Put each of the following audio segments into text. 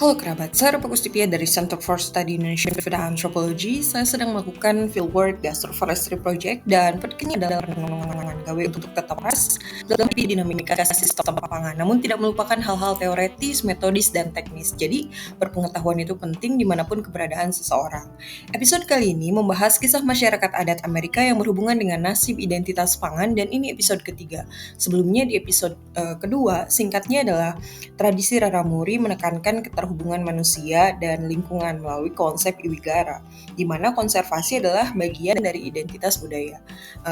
Halo kerabat, saya Rupa Kustipia dari Center for Study Indonesian Food and Anthropology. Saya sedang melakukan fieldwork di Astroforestry Project dan pentingnya adalah pengembangan gawe untuk tetap pas dalam dinamika sistem pangan, namun tidak melupakan hal-hal teoretis, metodis, dan teknis. Jadi, berpengetahuan itu penting dimanapun keberadaan seseorang. Episode kali ini membahas kisah masyarakat adat Amerika yang berhubungan dengan nasib identitas pangan, dan ini episode ketiga. Sebelumnya di episode kedua, singkatnya adalah tradisi Raramuri menekankan keterhubungan manusia dan lingkungan melalui konsep Iwigara, di mana konservasi adalah bagian dari identitas budaya.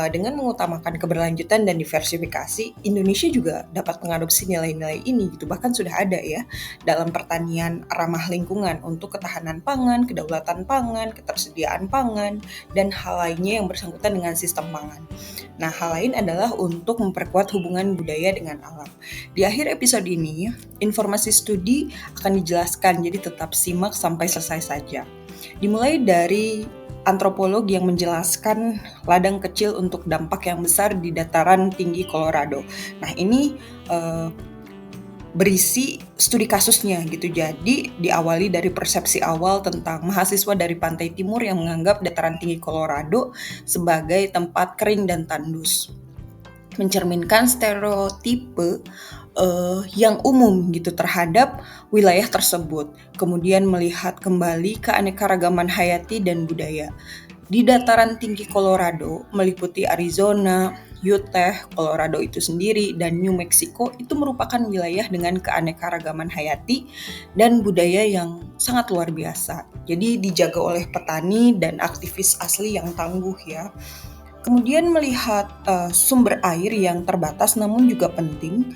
Dengan mengutamakan keberlanjutan dan diversifikasi, Indonesia juga dapat mengadopsi nilai-nilai ini gitu, bahkan sudah ada ya dalam pertanian ramah lingkungan untuk ketahanan pangan, kedaulatan pangan, ketersediaan pangan, dan hal lainnya yang bersangkutan dengan sistem pangan. Nah, hal lain adalah untuk memperkuat hubungan budaya dengan alam. Di akhir episode ini, informasi studi akan dijelaskan, jadi tetap simak sampai selesai saja. Dimulai dari antropolog yang menjelaskan ladang kecil untuk dampak yang besar di dataran tinggi Colorado. Nah, ini berisi studi kasusnya gitu. Jadi diawali dari persepsi awal tentang mahasiswa dari pantai timur yang menganggap dataran tinggi Colorado sebagai tempat kering dan tandus, mencerminkan stereotipe yang umum gitu terhadap wilayah tersebut. Kemudian melihat kembali keanekaragaman hayati dan budaya. Di dataran tinggi Colorado, meliputi Arizona, Utah, Colorado itu sendiri, dan New Mexico, itu merupakan wilayah dengan keanekaragaman hayati dan budaya yang sangat luar biasa. Jadi dijaga oleh petani dan aktivis asli yang tangguh ya. Kemudian melihat sumber air yang terbatas namun juga penting,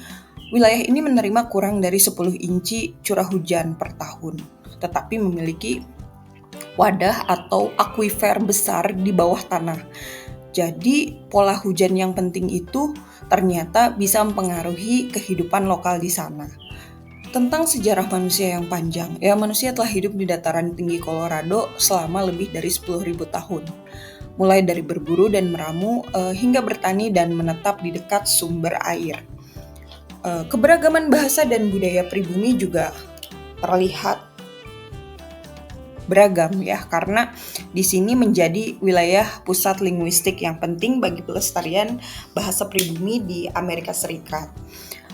wilayah ini menerima kurang dari 10 inci curah hujan per tahun, tetapi memiliki wadah atau akuifer besar di bawah tanah. Jadi pola hujan yang penting itu ternyata bisa mempengaruhi kehidupan lokal di sana. Tentang sejarah manusia yang panjang, ya manusia telah hidup di dataran tinggi Colorado selama lebih dari 10.000 tahun. Mulai dari berburu dan meramu hingga bertani dan menetap di dekat sumber air. Keberagaman bahasa dan budaya pribumi juga terlihat beragam ya, karena di sini menjadi wilayah pusat linguistik yang penting bagi pelestarian bahasa pribumi di Amerika Serikat.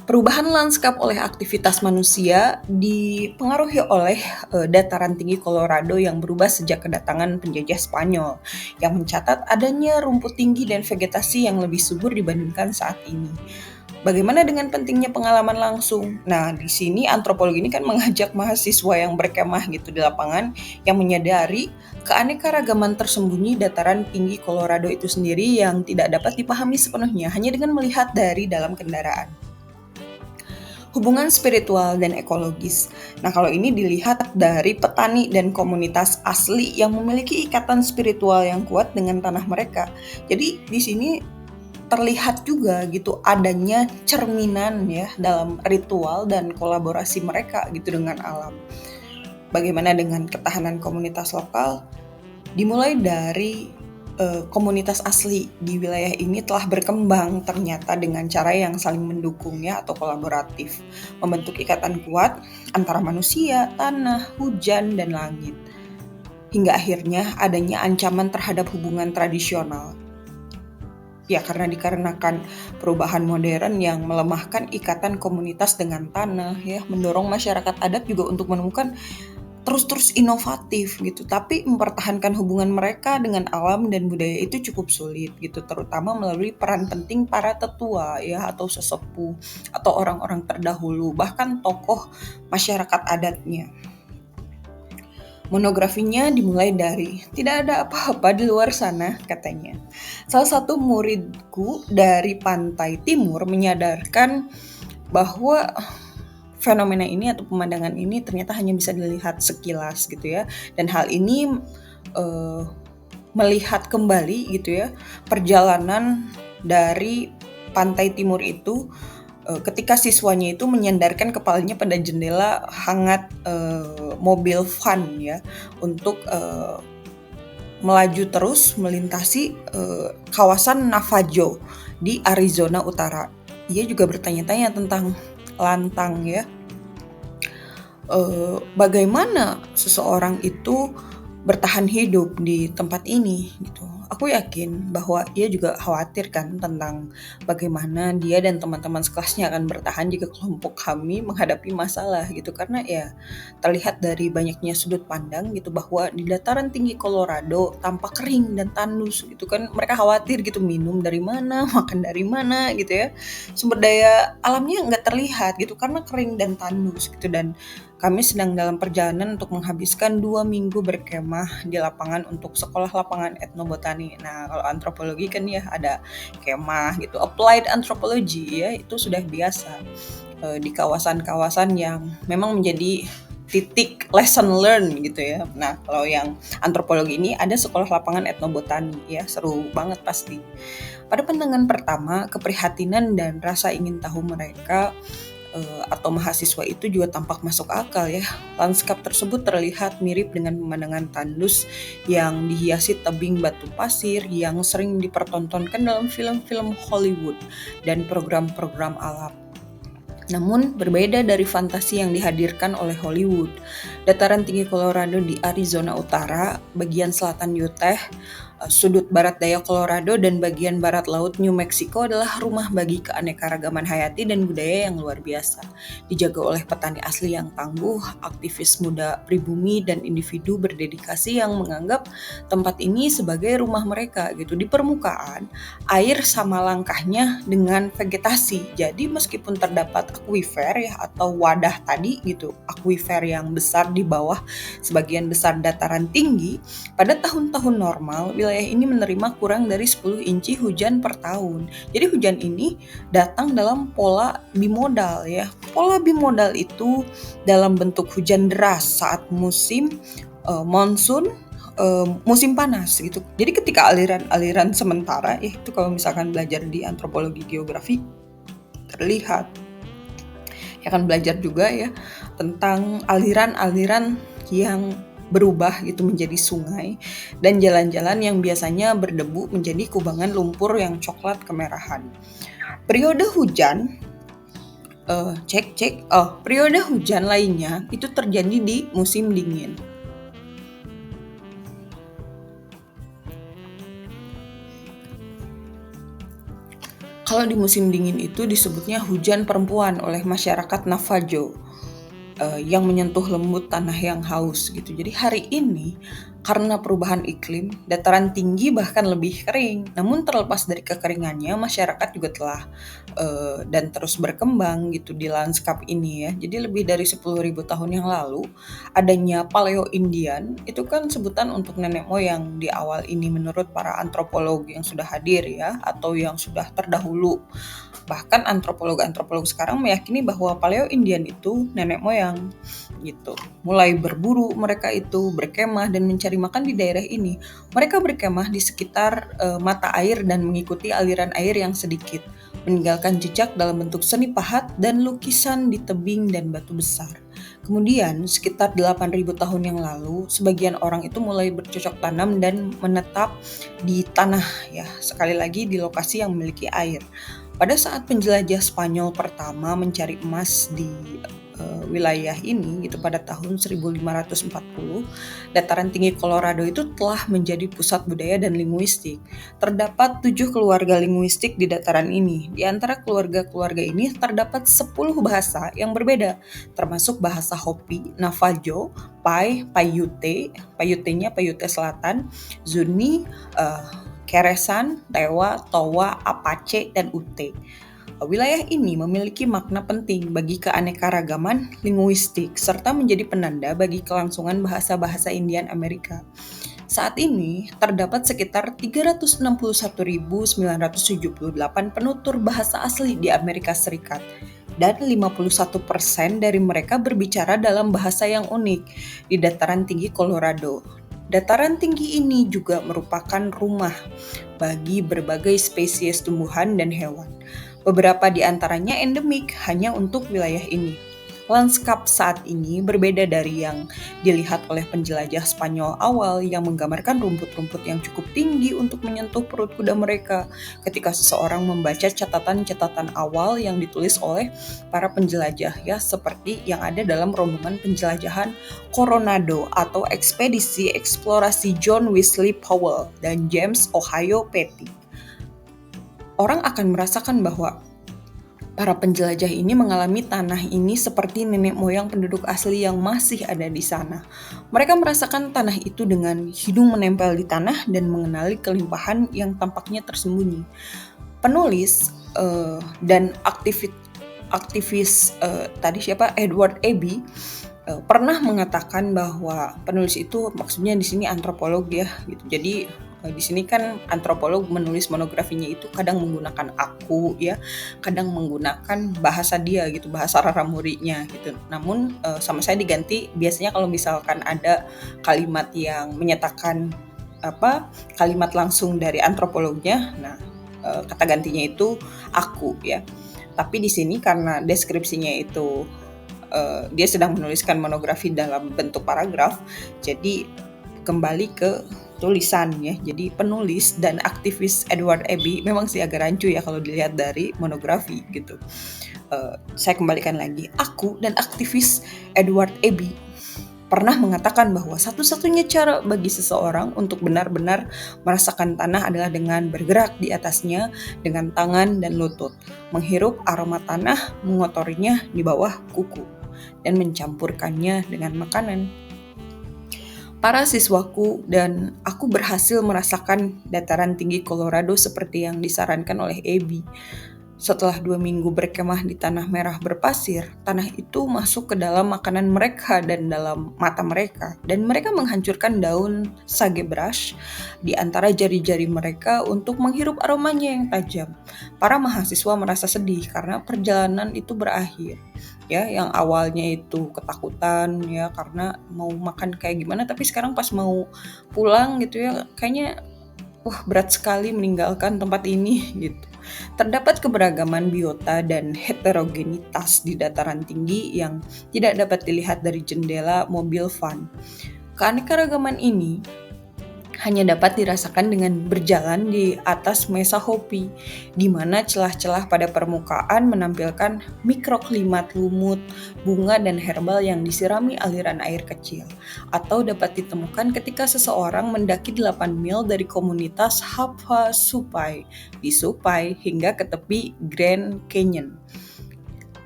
Perubahan lanskap oleh aktivitas manusia dipengaruhi oleh dataran tinggi Colorado yang berubah sejak kedatangan penjajah Spanyol, yang mencatat adanya rumput tinggi dan vegetasi yang lebih subur dibandingkan saat ini. Bagaimana dengan pentingnya pengalaman langsung? Nah, di sini antropolog ini kan mengajak mahasiswa yang berkemah gitu di lapangan yang menyadari keanekaragaman tersembunyi dataran tinggi Colorado itu sendiri yang tidak dapat dipahami sepenuhnya hanya dengan melihat dari dalam kendaraan. Hubungan spiritual dan ekologis. Nah, kalau ini dilihat dari petani dan komunitas asli yang memiliki ikatan spiritual yang kuat dengan tanah mereka. Jadi di sini terlihat juga gitu adanya cerminan ya dalam ritual dan kolaborasi mereka gitu dengan alam. Bagaimana dengan ketahanan komunitas lokal? Dimulai dari komunitas asli di wilayah ini telah berkembang ternyata dengan cara yang saling mendukung ya atau kolaboratif, membentuk ikatan kuat antara manusia, tanah, hujan, dan langit. Hingga akhirnya adanya ancaman terhadap hubungan tradisional. Ya, karena dikarenakan perubahan modern yang melemahkan ikatan komunitas dengan tanah ya, mendorong masyarakat adat juga untuk menemukan terus inovatif gitu, tapi mempertahankan hubungan mereka dengan alam dan budaya itu cukup sulit gitu, terutama melalui peran penting para tetua ya atau sesepuh atau orang-orang terdahulu, bahkan tokoh masyarakat adatnya. Monografinya dimulai dari tidak ada apa-apa di luar sana katanya. Salah satu muridku dari pantai timur menyadarkan bahwa fenomena ini atau pemandangan ini ternyata hanya bisa dilihat sekilas gitu ya. Dan hal ini melihat kembali gitu ya perjalanan dari pantai timur itu ketika siswanya itu menyandarkan kepalanya pada jendela hangat mobil van ya untuk melaju terus melintasi kawasan Navajo di Arizona Utara. Ia juga bertanya-tanya tentang lantang ya. bagaimana seseorang itu bertahan hidup di tempat ini gitu. Aku yakin bahwa ia juga khawatir kan tentang bagaimana dia dan teman-teman sekelasnya akan bertahan jika kelompok kami menghadapi masalah gitu. Karena ya terlihat dari banyaknya sudut pandang gitu bahwa di dataran tinggi Colorado tampak kering dan tandus gitu kan. Mereka khawatir gitu minum dari mana, makan dari mana gitu ya. Sumber daya alamnya nggak terlihat gitu karena kering dan tandus gitu. Dan kami sedang dalam perjalanan untuk menghabiskan 2 minggu berkemah di lapangan untuk sekolah lapangan etnobotani. Nah, kalau antropologi kan ya ada kemah gitu. Applied anthropology ya itu sudah biasa di kawasan-kawasan yang memang menjadi titik lesson learn gitu ya. Nah, kalau yang antropologi ini ada sekolah lapangan etnobotani ya, seru banget pasti. Pada pandangan pertama, keprihatinan dan rasa ingin tahu mereka atau mahasiswa itu juga tampak masuk akal ya. Lanskap tersebut terlihat mirip dengan pemandangan tandus yang dihiasi tebing batu pasir yang sering dipertontonkan dalam film-film Hollywood dan program-program alam. Namun berbeda dari fantasi yang dihadirkan oleh Hollywood. Dataran tinggi Colorado di Arizona Utara, bagian selatan Utah, sudut barat daya Colorado dan bagian barat laut New Mexico adalah rumah bagi keanekaragaman hayati dan budaya yang luar biasa. Dijaga oleh petani asli yang tangguh, aktivis muda pribumi dan individu berdedikasi yang menganggap tempat ini sebagai rumah mereka gitu. Di permukaan, air sama langkahnya dengan vegetasi. Jadi meskipun terdapat aquifer ya atau wadah tadi gitu, aquifer yang besar di bawah sebagian besar dataran tinggi, pada tahun-tahun normal wilayah ini menerima kurang dari 10 inci hujan per tahun. Jadi hujan ini datang dalam pola bimodal ya. Pola bimodal itu dalam bentuk hujan deras saat musim monsun, musim panas gitu. Jadi ketika aliran-aliran sementara itu kalau misalkan belajar di antropologi geografi terlihat. Ya akan belajar juga ya tentang aliran-aliran yang berubah gitu menjadi sungai dan jalan-jalan yang biasanya berdebu menjadi kubangan lumpur yang coklat kemerahan. Periode hujan periode hujan lainnya itu terjadi di musim dingin. Kalau di musim dingin itu disebutnya hujan perempuan oleh masyarakat Navajo yang menyentuh lembut tanah yang haus gitu. Jadi hari ini karena perubahan iklim, dataran tinggi bahkan lebih kering. Namun terlepas dari kekeringannya, masyarakat juga telah dan terus berkembang gitu di lanskap ini ya. Jadi lebih dari 10.000 tahun yang lalu, adanya Paleo-Indian itu kan sebutan untuk nenek moyang di awal ini menurut para antropolog yang sudah hadir ya, atau yang sudah terdahulu. Bahkan antropolog-antropolog sekarang meyakini bahwa Paleo-Indian itu nenek moyang gitu. Mulai berburu mereka itu, berkemah dan mencari makan di daerah ini. Mereka berkemah di sekitar mata air dan mengikuti aliran air yang sedikit, meninggalkan jejak dalam bentuk seni pahat dan lukisan di tebing dan batu besar. Kemudian, sekitar 8.000 tahun yang lalu, sebagian orang itu mulai bercocok tanam dan menetap di tanah ya, sekali lagi di lokasi yang memiliki air. Pada saat penjelajah Spanyol pertama mencari emas di wilayah ini gitu pada tahun 1540, dataran tinggi Colorado itu telah menjadi pusat budaya dan linguistik. Terdapat 7 keluarga linguistik di dataran ini. Di antara keluarga-keluarga ini terdapat 10 bahasa yang berbeda, termasuk bahasa Hopi, Navajo, Paiute-nya Paiute Selatan, Zuni, Keresan, Tewa, Towa, Apache, dan Ute. Wilayah ini memiliki makna penting bagi keanekaragaman linguistik serta menjadi penanda bagi kelangsungan bahasa-bahasa Indian Amerika. Saat ini terdapat sekitar 361.978 penutur bahasa asli di Amerika Serikat dan 51% dari mereka berbicara dalam bahasa yang unik di dataran tinggi Colorado. Dataran tinggi ini juga merupakan rumah bagi berbagai spesies tumbuhan dan hewan. Beberapa di antaranya endemik hanya untuk wilayah ini. Lanskap saat ini berbeda dari yang dilihat oleh penjelajah Spanyol awal yang menggambarkan rumput-rumput yang cukup tinggi untuk menyentuh perut kuda mereka. Ketika seseorang membaca catatan-catatan awal yang ditulis oleh para penjelajah, ya, seperti yang ada dalam rombongan penjelajahan Coronado atau ekspedisi eksplorasi John Wesley Powell dan James Ohio Petty. Orang akan merasakan bahwa para penjelajah ini mengalami tanah ini seperti nenek moyang penduduk asli yang masih ada di sana. Mereka merasakan tanah itu dengan hidung menempel di tanah dan mengenali kelimpahan yang tampaknya tersembunyi. Penulis dan aktivis tadi Edward Abbey pernah mengatakan bahwa penulis itu maksudnya di sini antropolog, ya, gitu. Jadi di sini kan antropolog menulis monografinya itu kadang menggunakan aku, ya, kadang menggunakan bahasa dia gitu, bahasa raramurinya gitu. Namun sama saya diganti biasanya kalau misalkan ada kalimat yang menyatakan kalimat langsung dari antropolognya, nah kata gantinya itu aku, ya. Tapi di sini karena deskripsinya itu dia sedang menuliskan monografi dalam bentuk paragraf, jadi kembali ke tulisan, ya. Jadi penulis dan aktivis Edward Abbey memang sih agak rancu ya kalau dilihat dari monografi gitu. Saya kembalikan lagi, aku dan aktivis Edward Abbey pernah mengatakan bahwa satu-satunya cara bagi seseorang untuk benar-benar merasakan tanah adalah dengan bergerak di atasnya dengan tangan dan lutut, menghirup aroma tanah, mengotorinya di bawah kuku, dan mencampurkannya dengan makanan. Para siswaku dan aku berhasil merasakan dataran tinggi Colorado seperti yang disarankan oleh Abbey. Setelah 2 minggu berkemah di tanah merah berpasir, tanah itu masuk ke dalam makanan mereka dan dalam mata mereka, dan mereka menghancurkan daun sagebrush di antara jari-jari mereka untuk menghirup aromanya yang tajam. Para mahasiswa merasa sedih karena perjalanan itu berakhir. Ya, yang awalnya itu ketakutan, ya, karena mau makan kayak gimana, tapi sekarang pas mau pulang gitu, ya, kayaknya berat sekali meninggalkan tempat ini gitu. Terdapat keberagaman biota dan heterogenitas di dataran tinggi yang tidak dapat dilihat dari jendela mobil van. Keanekaragaman ini hanya dapat dirasakan dengan berjalan di atas mesa Hopi, di mana celah-celah pada permukaan menampilkan mikroklimat lumut, bunga dan herbal yang disirami aliran air kecil, atau dapat ditemukan ketika seseorang mendaki 8 mil dari komunitas Havasupai di Supai hingga ke tepi Grand Canyon.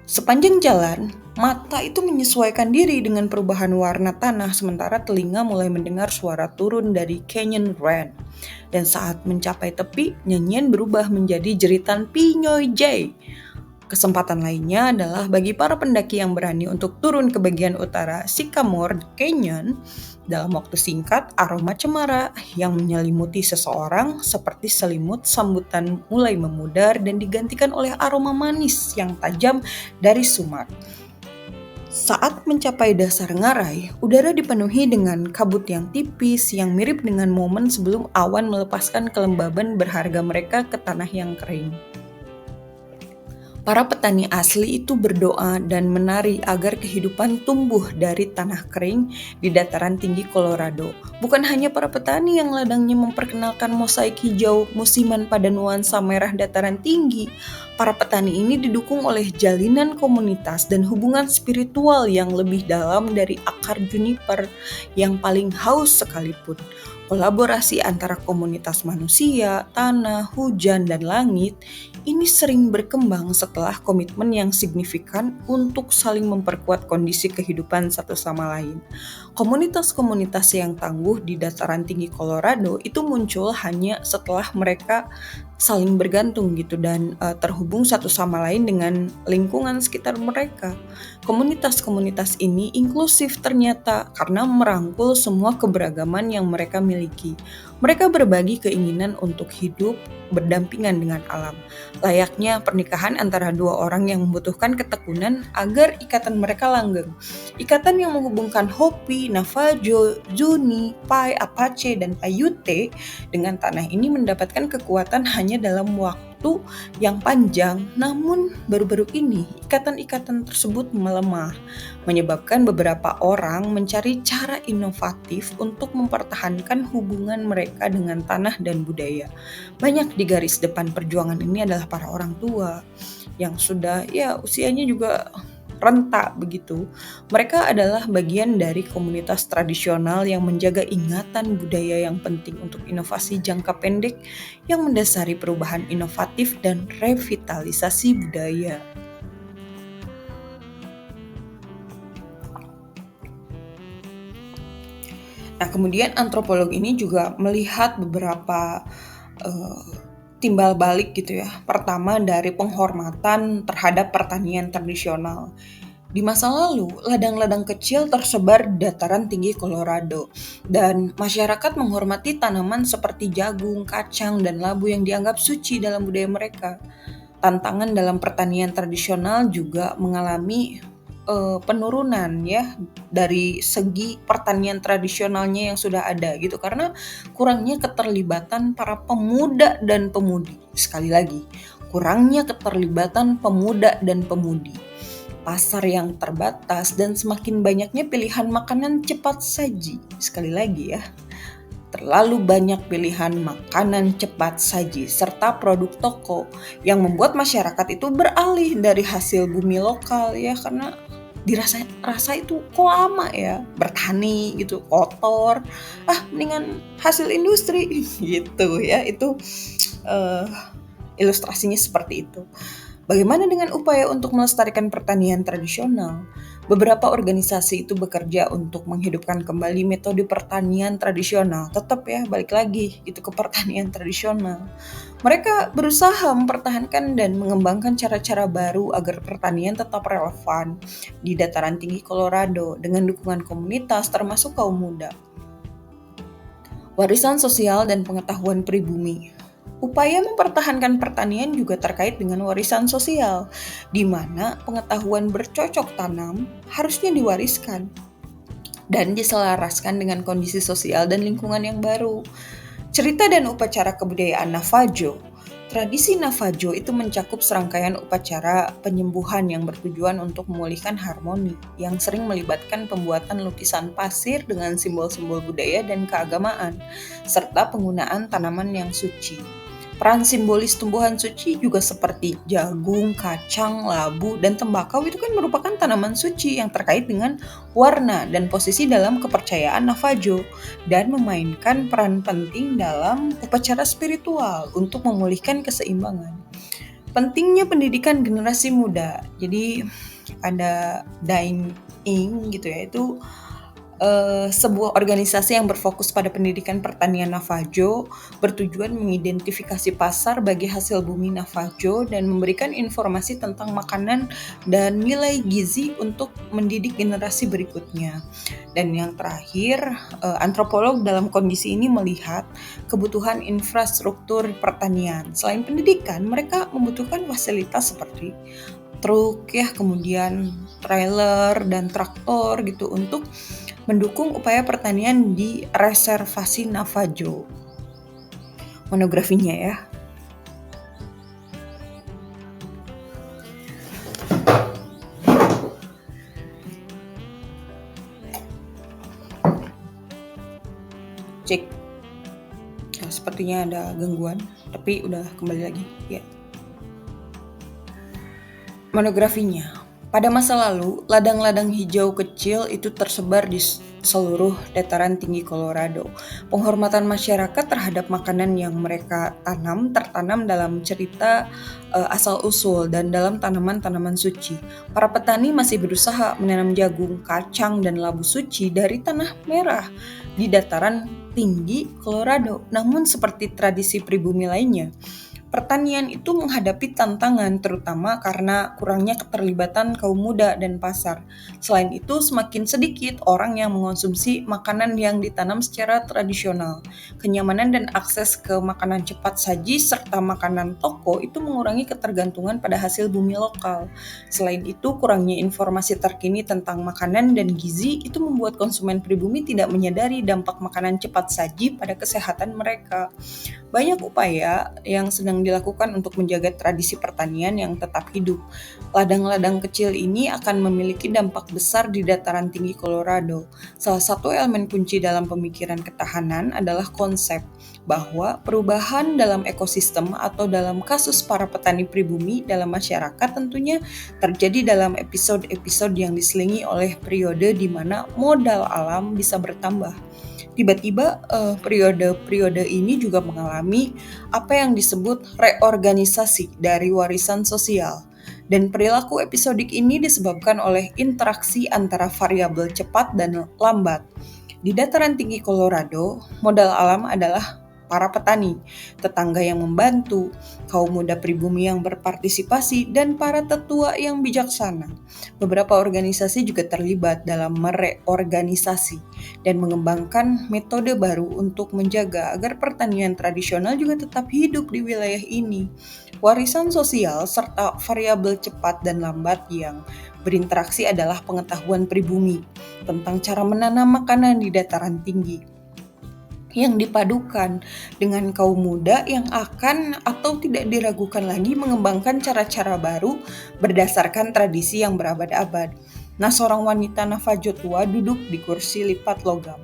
Sepanjang jalan, mata itu menyesuaikan diri dengan perubahan warna tanah, sementara telinga mulai mendengar suara turun dari Canyon Ran. Dan saat mencapai tepi, nyanyian berubah menjadi jeritan Pinyoy Jay. Kesempatan lainnya adalah bagi para pendaki yang berani untuk turun ke bagian utara Sycamore Canyon. Dalam waktu singkat, aroma cemara yang menyelimuti seseorang seperti selimut sambutan mulai memudar dan digantikan oleh aroma manis yang tajam dari sumak. Saat mencapai dasar ngarai, udara dipenuhi dengan kabut yang tipis yang mirip dengan momen sebelum awan melepaskan kelembaban berharga mereka ke tanah yang kering. Para petani asli itu berdoa dan menari agar kehidupan tumbuh dari tanah kering di dataran tinggi Colorado. Bukan hanya para petani yang ladangnya memperkenalkan mosaik hijau musiman pada nuansa merah dataran tinggi, para petani ini didukung oleh jalinan komunitas dan hubungan spiritual yang lebih dalam dari akar juniper yang paling haus sekalipun. Kolaborasi antara komunitas manusia, tanah, hujan, dan langit ini sering berkembang setelah komitmen yang signifikan untuk saling memperkuat kondisi kehidupan satu sama lain. Komunitas-komunitas yang tangguh di dataran tinggi Colorado itu muncul hanya setelah mereka saling bergantung gitu dan terhubung satu sama lain dengan lingkungan sekitar mereka. Komunitas-komunitas ini inklusif ternyata karena merangkul semua keberagaman yang mereka miliki. Mereka berbagi keinginan untuk hidup berdampingan dengan alam. Layaknya pernikahan antara dua orang yang membutuhkan ketekunan agar ikatan mereka langgeng. Ikatan yang menghubungkan Hopi, Navajo, Zuni, Pai, Apache, dan Paiute dengan tanah ini mendapatkan kekuatan hanya dalam waktu yang panjang, namun baru-baru ini ikatan-ikatan tersebut melemah, menyebabkan beberapa orang mencari cara inovatif untuk mempertahankan hubungan mereka dengan tanah dan budaya. Banyak di garis depan perjuangan ini adalah para orang tua yang sudah usianya juga renta begitu. Mereka adalah bagian dari komunitas tradisional yang menjaga ingatan budaya yang penting untuk inovasi jangka pendek yang mendasari perubahan inovatif dan revitalisasi budaya. Nah, kemudian antropolog ini juga melihat beberapa timbal balik gitu ya. Pertama dari penghormatan terhadap pertanian tradisional. Di masa lalu, ladang-ladang kecil tersebar di dataran tinggi Colorado dan masyarakat menghormati tanaman seperti jagung, kacang, dan labu yang dianggap suci dalam budaya mereka. Tantangan dalam pertanian tradisional juga mengalami penurunan ya dari segi pertanian tradisionalnya yang sudah ada gitu karena kurangnya keterlibatan para pemuda dan pemudi. Sekali lagi, kurangnya keterlibatan pemuda dan pemudi. Pasar yang terbatas dan semakin banyaknya pilihan makanan cepat saji. Sekali lagi ya, terlalu banyak pilihan makanan cepat saji serta produk toko yang membuat masyarakat itu beralih dari hasil bumi lokal ya karena rasa itu kok lama ya bertani gitu kotor mendingan hasil industri gitu ya itu ilustrasinya seperti itu. Bagaimana dengan upaya untuk melestarikan pertanian tradisional? Beberapa organisasi itu bekerja untuk menghidupkan kembali metode pertanian tradisional. Tetap ya, balik lagi itu ke pertanian tradisional. Mereka berusaha mempertahankan dan mengembangkan cara-cara baru agar pertanian tetap relevan di dataran tinggi Colorado dengan dukungan komunitas termasuk kaum muda. Warisan sosial dan pengetahuan pribumi. Upaya mempertahankan pertanian juga terkait dengan warisan sosial, di mana pengetahuan bercocok tanam harusnya diwariskan dan diselaraskan dengan kondisi sosial dan lingkungan yang baru. Cerita dan upacara kebudayaan Navajo. Tradisi Navajo itu mencakup serangkaian upacara penyembuhan yang bertujuan untuk memulihkan harmoni, yang sering melibatkan pembuatan lukisan pasir dengan simbol-simbol budaya dan keagamaan, serta penggunaan tanaman yang suci. Peran simbolis tumbuhan suci juga seperti jagung, kacang, labu, dan tembakau itu kan merupakan tanaman suci yang terkait dengan warna dan posisi dalam kepercayaan Navajo dan memainkan peran penting dalam upacara spiritual untuk memulihkan keseimbangan. Pentingnya pendidikan generasi muda. Jadi ada Daim Ing gitu ya, itu sebuah organisasi yang berfokus pada pendidikan pertanian Navajo bertujuan mengidentifikasi pasar bagi hasil bumi Navajo dan memberikan informasi tentang makanan dan nilai gizi untuk mendidik generasi berikutnya. Dan yang terakhir, antropolog dalam kondisi ini melihat kebutuhan infrastruktur pertanian. Selain pendidikan, mereka membutuhkan fasilitas seperti truk ya, kemudian trailer dan traktor gitu untuk mendukung upaya pertanian di reservasi Navajo. Monografinya ya. Cek. Nah, sepertinya ada gangguan, tapi udah kembali lagi ya. Monografinya. Pada masa lalu, ladang-ladang hijau kecil itu tersebar di seluruh dataran tinggi Colorado. Penghormatan masyarakat terhadap makanan yang mereka tanam tertanam dalam cerita asal-usul dan dalam tanaman-tanaman suci. Para petani masih berusaha menanam jagung, kacang, dan labu suci dari tanah merah di dataran tinggi Colorado. Namun seperti tradisi pribumi lainnya, pertanian itu menghadapi tantangan terutama karena kurangnya keterlibatan kaum muda dan pasar. Selain itu, semakin sedikit orang yang mengonsumsi makanan yang ditanam secara tradisional. Kenyamanan dan akses ke makanan cepat saji serta makanan toko itu mengurangi ketergantungan pada hasil bumi lokal. Selain itu, kurangnya informasi terkini tentang makanan dan gizi itu membuat konsumen pribumi tidak menyadari dampak makanan cepat saji pada kesehatan mereka. Banyak upaya yang sedang dilakukan untuk menjaga tradisi pertanian yang tetap hidup. Ladang-ladang kecil ini akan memiliki dampak besar di dataran tinggi Colorado. Salah satu elemen kunci dalam pemikiran ketahanan adalah konsep bahwa perubahan dalam ekosistem atau dalam kasus para petani pribumi dalam masyarakat tentunya terjadi dalam episode-episode yang diselingi oleh periode di mana modal alam bisa bertambah. Tiba-tiba periode-periode ini juga mengalami apa yang disebut reorganisasi dari warisan sosial. Dan perilaku episodik ini disebabkan oleh interaksi antara variabel cepat dan lambat. Di dataran tinggi Colorado, modal alam adalah para petani, tetangga yang membantu, kaum muda pribumi yang berpartisipasi, dan para tetua yang bijaksana. Beberapa organisasi juga terlibat dalam mereorganisasi dan mengembangkan metode baru untuk menjaga agar pertanian tradisional juga tetap hidup di wilayah ini. Warisan sosial serta variabel cepat dan lambat yang berinteraksi adalah pengetahuan pribumi tentang cara menanam makanan di dataran tinggi yang dipadukan dengan kaum muda yang akan atau tidak diragukan lagi mengembangkan cara-cara baru berdasarkan tradisi yang berabad-abad. Nah, seorang wanita Navajo tua duduk di kursi lipat logam.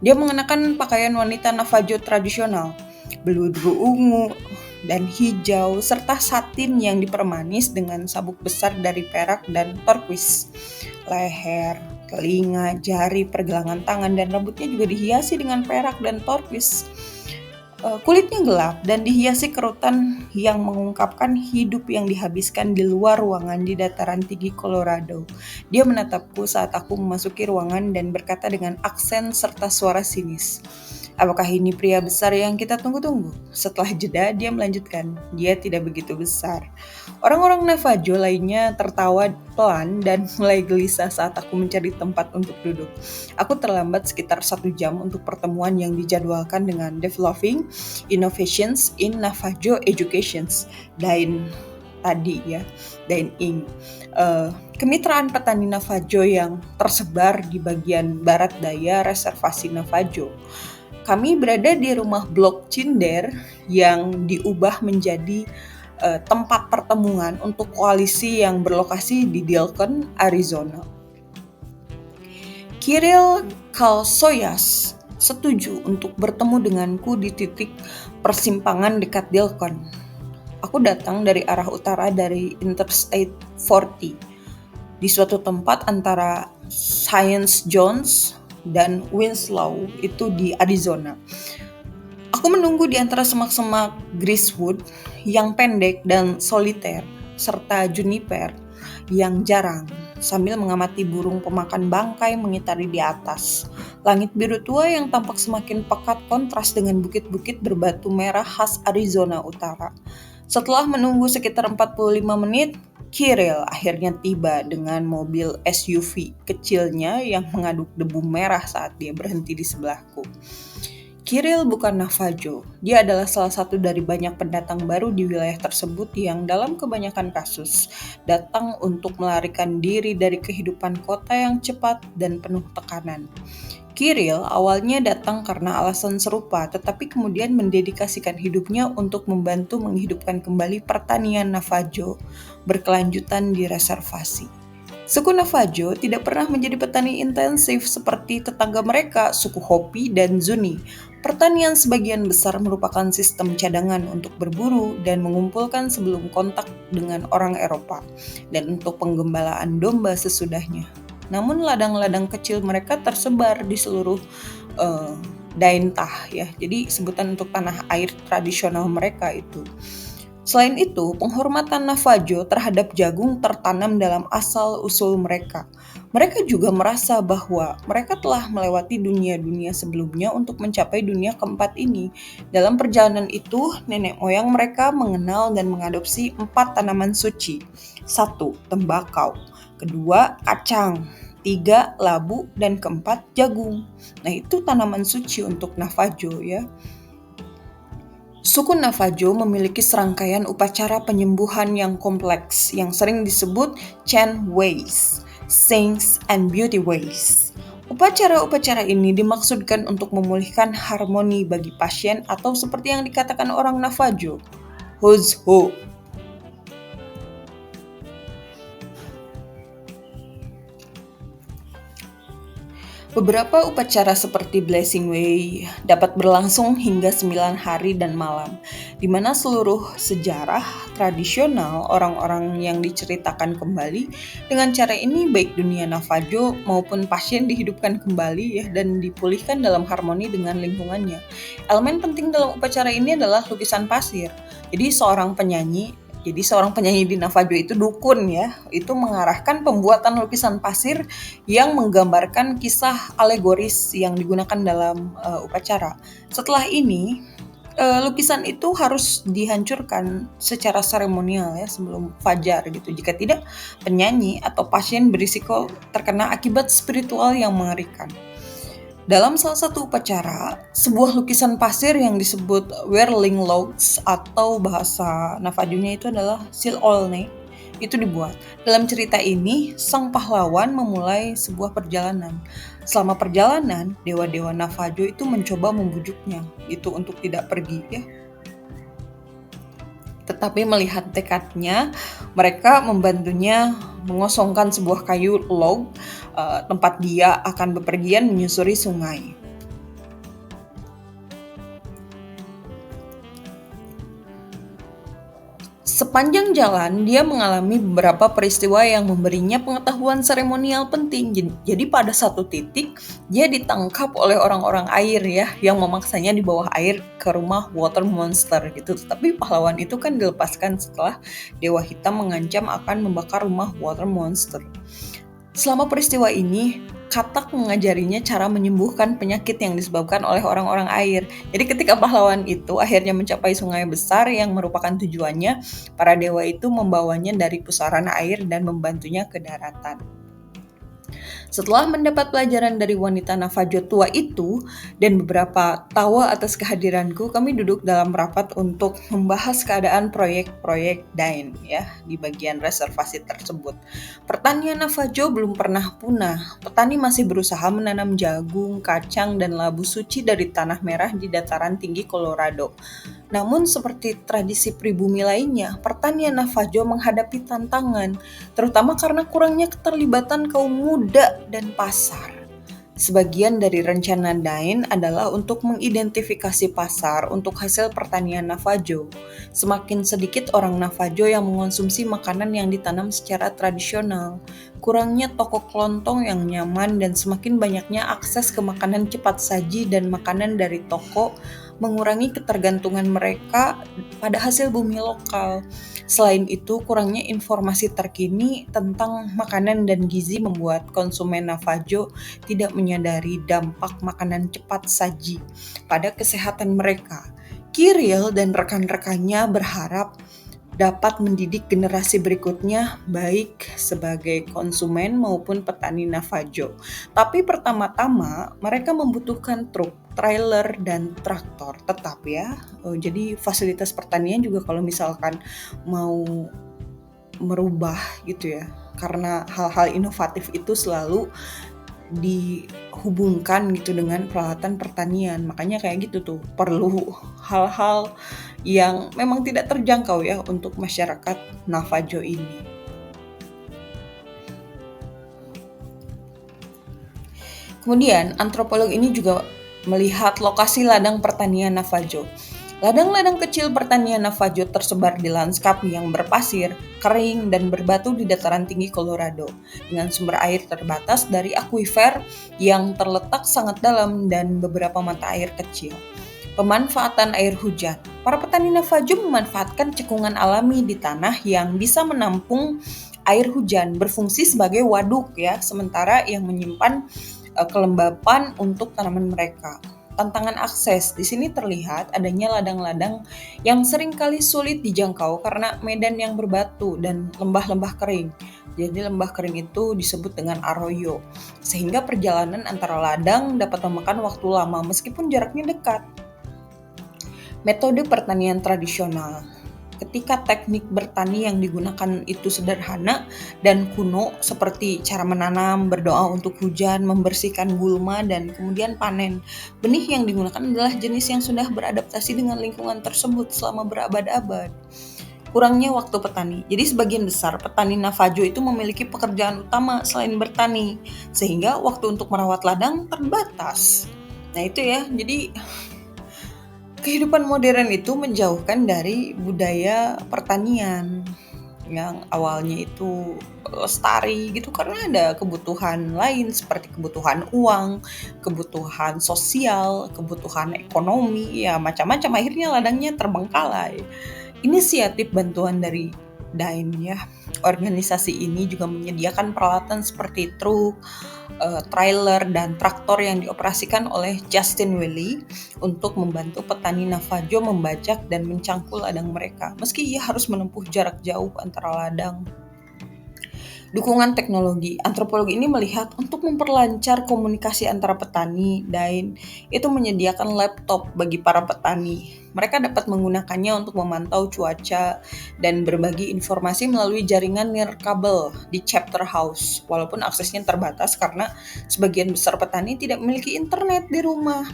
Dia mengenakan pakaian wanita Navajo tradisional, beludru ungu dan hijau, serta satin yang dipermanis dengan sabuk besar dari perak dan turquoise. Leher, telinga, jari, pergelangan tangan, dan rambutnya juga dihiasi dengan perak dan turquoise. Kulitnya gelap dan dihiasi kerutan yang mengungkapkan hidup yang dihabiskan di luar ruangan di dataran tinggi Colorado. Dia menatapku saat aku memasuki ruangan dan berkata dengan aksen serta suara sinis, "Apakah ini pria besar yang kita tunggu-tunggu?" Setelah jeda, dia melanjutkan, "Dia tidak begitu besar." Orang-orang Navajo lainnya tertawa pelan dan mulai gelisah saat aku mencari tempat untuk duduk. Aku terlambat sekitar 1 jam untuk pertemuan yang dijadwalkan dengan Developing Innovations in Navajo Educations, DAIN tadi ya, DAIN Inc. Kemitraan petani Navajo yang tersebar di bagian barat daya reservasi Navajo. Kami berada di rumah blok cinder yang diubah menjadi tempat pertemuan untuk koalisi yang berlokasi di Dilton, Arizona. Kirill Kalsoyas setuju untuk bertemu denganku di titik persimpangan dekat Dilton. Aku datang dari arah utara dari Interstate 40 di suatu tempat antara Science Jones dan Winslow itu di Arizona. Aku menunggu di antara semak-semak greasewood yang pendek dan soliter serta juniper yang jarang sambil mengamati burung pemakan bangkai mengitari di atas. Langit biru tua yang tampak semakin pekat kontras dengan bukit-bukit berbatu merah khas Arizona Utara. Setelah menunggu sekitar 45 menit, Kirill akhirnya tiba dengan mobil SUV kecilnya yang mengaduk debu merah saat dia berhenti di sebelahku. Kirill bukan Navajo. Dia adalah salah satu dari banyak pendatang baru di wilayah tersebut yang dalam kebanyakan kasus datang untuk melarikan diri dari kehidupan kota yang cepat dan penuh tekanan. Kirill awalnya datang karena alasan serupa, tetapi kemudian mendedikasikan hidupnya untuk membantu menghidupkan kembali pertanian Navajo berkelanjutan di reservasi. Suku Navajo tidak pernah menjadi petani intensif seperti tetangga mereka, suku Hopi dan Zuni. Pertanian sebagian besar merupakan sistem cadangan untuk berburu dan mengumpulkan sebelum kontak dengan orang Eropa, dan untuk penggembalaan domba sesudahnya. Namun ladang-ladang kecil mereka tersebar di seluruh Daintah ya. Jadi sebutan untuk tanah air tradisional mereka itu. Selain itu, penghormatan Navajo terhadap jagung tertanam dalam asal-usul mereka. Mereka juga merasa bahwa mereka telah melewati dunia-dunia sebelumnya untuk mencapai dunia keempat ini. Dalam perjalanan itu, nenek moyang mereka mengenal dan mengadopsi 4 tanaman suci. 1. Tembakau. Kedua, kacang. 3. Labu. Dan keempat, jagung. Nah, itu tanaman suci untuk Navajo ya. Suku Navajo memiliki serangkaian upacara penyembuhan yang kompleks yang sering disebut Chant Ways, Saints, and Beauty Ways. Upacara-upacara ini dimaksudkan untuk memulihkan harmoni bagi pasien atau seperti yang dikatakan orang Navajo, Hozho. Beberapa upacara seperti Blessing Way dapat berlangsung hingga 9 hari dan malam, di mana seluruh sejarah tradisional orang-orang yang diceritakan kembali. Dengan cara ini baik dunia Navajo maupun pasien dihidupkan kembali ya dan dipulihkan dalam harmoni dengan lingkungannya. Elemen penting dalam upacara ini adalah lukisan pasir. Jadi seorang penyanyi di Navajo itu dukun ya, itu mengarahkan pembuatan lukisan pasir yang menggambarkan kisah alegoris yang digunakan dalam upacara. Setelah ini, lukisan itu harus dihancurkan secara seremonial ya sebelum fajar gitu. Jika tidak, penyanyi atau pasien berisiko terkena akibat spiritual yang mengerikan. Dalam salah satu upacara, sebuah lukisan pasir yang disebut Whirling Logs atau bahasa Navajo-nya itu adalah Silolne itu dibuat. Dalam cerita ini, sang pahlawan memulai sebuah perjalanan. Selama perjalanan, dewa-dewa Navajo itu mencoba membujuknya itu untuk tidak pergi ya. Tetapi melihat tekadnya, mereka membantunya mengosongkan sebuah kayu log tempat dia akan bepergian menyusuri sungai. Sepanjang jalan, dia mengalami beberapa peristiwa yang memberinya pengetahuan seremonial penting. Jadi pada satu titik, dia ditangkap oleh orang-orang air ya, yang memaksanya di bawah air ke rumah water monster gitu. Tapi pahlawan itu kan dilepaskan setelah Dewa Hitam mengancam akan membakar rumah water monster. Selama peristiwa ini, Katak mengajarinya cara menyembuhkan penyakit yang disebabkan oleh orang-orang air. Jadi ketika pahlawan itu akhirnya mencapai sungai besar yang merupakan tujuannya, para dewa itu membawanya dari pusaran air dan membantunya ke daratan. Setelah mendapat pelajaran dari wanita Navajo tua itu dan beberapa tawa atas kehadiranku, kami duduk dalam rapat untuk membahas keadaan proyek-proyek Dain ya di bagian reservasi tersebut. Pertanian Navajo belum pernah punah. Petani masih berusaha menanam jagung, kacang, dan labu suci dari tanah merah di dataran tinggi Colorado. Namun seperti tradisi pribumi lainnya, pertanian Navajo menghadapi tantangan, terutama karena kurangnya keterlibatan kaum muda dan pasar. Sebagian dari rencana Dain adalah untuk mengidentifikasi pasar untuk hasil pertanian Navajo. Semakin sedikit orang Navajo yang mengonsumsi makanan yang ditanam secara tradisional, kurangnya toko kelontong yang nyaman dan semakin banyaknya akses ke makanan cepat saji dan makanan dari toko mengurangi ketergantungan mereka pada hasil bumi lokal. Selain itu, kurangnya informasi terkini tentang makanan dan gizi membuat konsumen Navajo tidak menyadari dampak makanan cepat saji pada kesehatan mereka. Kirill dan rekan-rekannya berharap dapat mendidik generasi berikutnya baik sebagai konsumen maupun petani Navajo. Tapi pertama-tama mereka membutuhkan truk, trailer, dan traktor tetap ya. Jadi fasilitas pertanian juga kalau misalkan mau merubah gitu ya. Karena hal-hal inovatif itu selalu dihubungkan gitu dengan peralatan pertanian. Makanya kayak gitu tuh, perlu hal-hal yang memang tidak terjangkau ya untuk masyarakat Navajo ini. Kemudian antropolog ini juga melihat lokasi ladang pertanian Navajo. Ladang-ladang kecil pertanian Navajo tersebar di lanskap yang berpasir, kering, dan berbatu di dataran tinggi Colorado, dengan sumber air terbatas dari akuifer yang terletak sangat dalam dan beberapa mata air kecil. Pemanfaatan air hujan. Para petani Navajo memanfaatkan cekungan alami di tanah yang bisa menampung air hujan, berfungsi sebagai waduk ya, sementara yang menyimpan kelembapan untuk tanaman mereka. Tantangan akses di sini terlihat adanya ladang-ladang yang seringkali sulit dijangkau karena medan yang berbatu dan lembah-lembah kering. Jadi lembah kering itu disebut dengan arroyo, sehingga perjalanan antara ladang dapat memakan waktu lama meskipun jaraknya dekat. Metode pertanian tradisional. Ketika teknik bertani yang digunakan itu sederhana dan kuno seperti cara menanam, berdoa untuk hujan, membersihkan gulma, dan kemudian panen. Benih yang digunakan adalah jenis yang sudah beradaptasi dengan lingkungan tersebut selama berabad-abad. Kurangnya waktu petani. Jadi sebagian besar petani Navajo itu memiliki pekerjaan utama selain bertani, sehingga waktu untuk merawat ladang terbatas. Nah itu ya, jadi kehidupan modern itu menjauhkan dari budaya pertanian yang awalnya itu lestari gitu karena ada kebutuhan lain seperti kebutuhan uang, kebutuhan sosial, kebutuhan ekonomi, ya macam-macam, akhirnya ladangnya terbengkalai. Inisiatif bantuan dari DAIN ya. Organisasi ini juga menyediakan peralatan seperti truk, trailer, dan traktor yang dioperasikan oleh Justin Willey untuk membantu petani Navajo membajak dan mencangkul ladang mereka, meski ia harus menempuh jarak jauh antara ladang. Dukungan teknologi. Antropologi ini melihat untuk memperlancar komunikasi antara petani, DAIN itu menyediakan laptop bagi para petani. Mereka dapat menggunakannya untuk memantau cuaca dan berbagi informasi melalui jaringan nirkabel di chapter house, walaupun aksesnya terbatas karena sebagian besar petani tidak memiliki internet di rumah.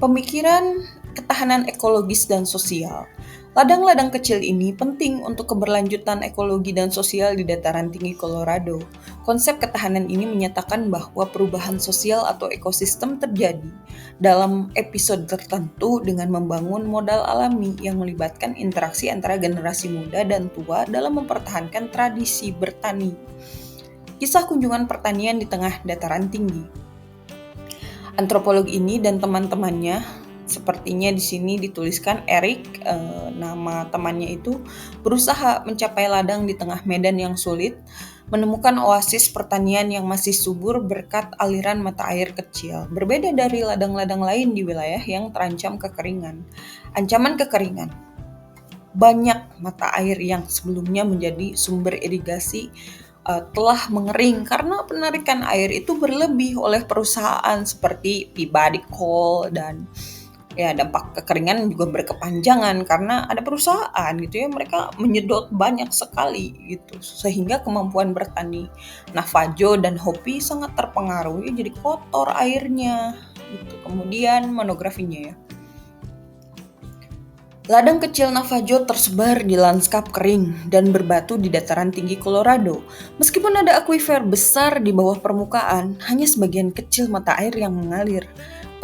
Pemikiran ketahanan ekologis dan sosial. Ladang-ladang kecil ini penting untuk keberlanjutan ekologi dan sosial di dataran tinggi Colorado. Konsep ketahanan ini menyatakan bahwa perubahan sosial atau ekosistem terjadi dalam episode tertentu dengan membangun modal alami yang melibatkan interaksi antara generasi muda dan tua dalam mempertahankan tradisi bertani. Kisah kunjungan pertanian di tengah dataran tinggi. Antropolog ini dan teman-temannya, sepertinya di sini dituliskan Eric, nama temannya itu, berusaha mencapai ladang di tengah medan yang sulit, menemukan oasis pertanian yang masih subur berkat aliran mata air kecil, berbeda dari ladang-ladang lain di wilayah yang terancam kekeringan. Ancaman kekeringan. Banyak mata air yang sebelumnya menjadi sumber irigasi telah mengering karena penarikan air itu berlebih oleh perusahaan seperti Peabody Coal, dan ya dampak kekeringan juga berkepanjangan karena ada perusahaan gitu ya, mereka menyedot banyak sekali gitu sehingga kemampuan bertani Navajo dan Hopi sangat terpengaruh, jadi kotor airnya gitu. Kemudian monografinya ya. Ladang kecil Navajo tersebar di lanskap kering dan berbatu di dataran tinggi Colorado. Meskipun ada akuifer besar di bawah permukaan, hanya sebagian kecil mata air yang mengalir.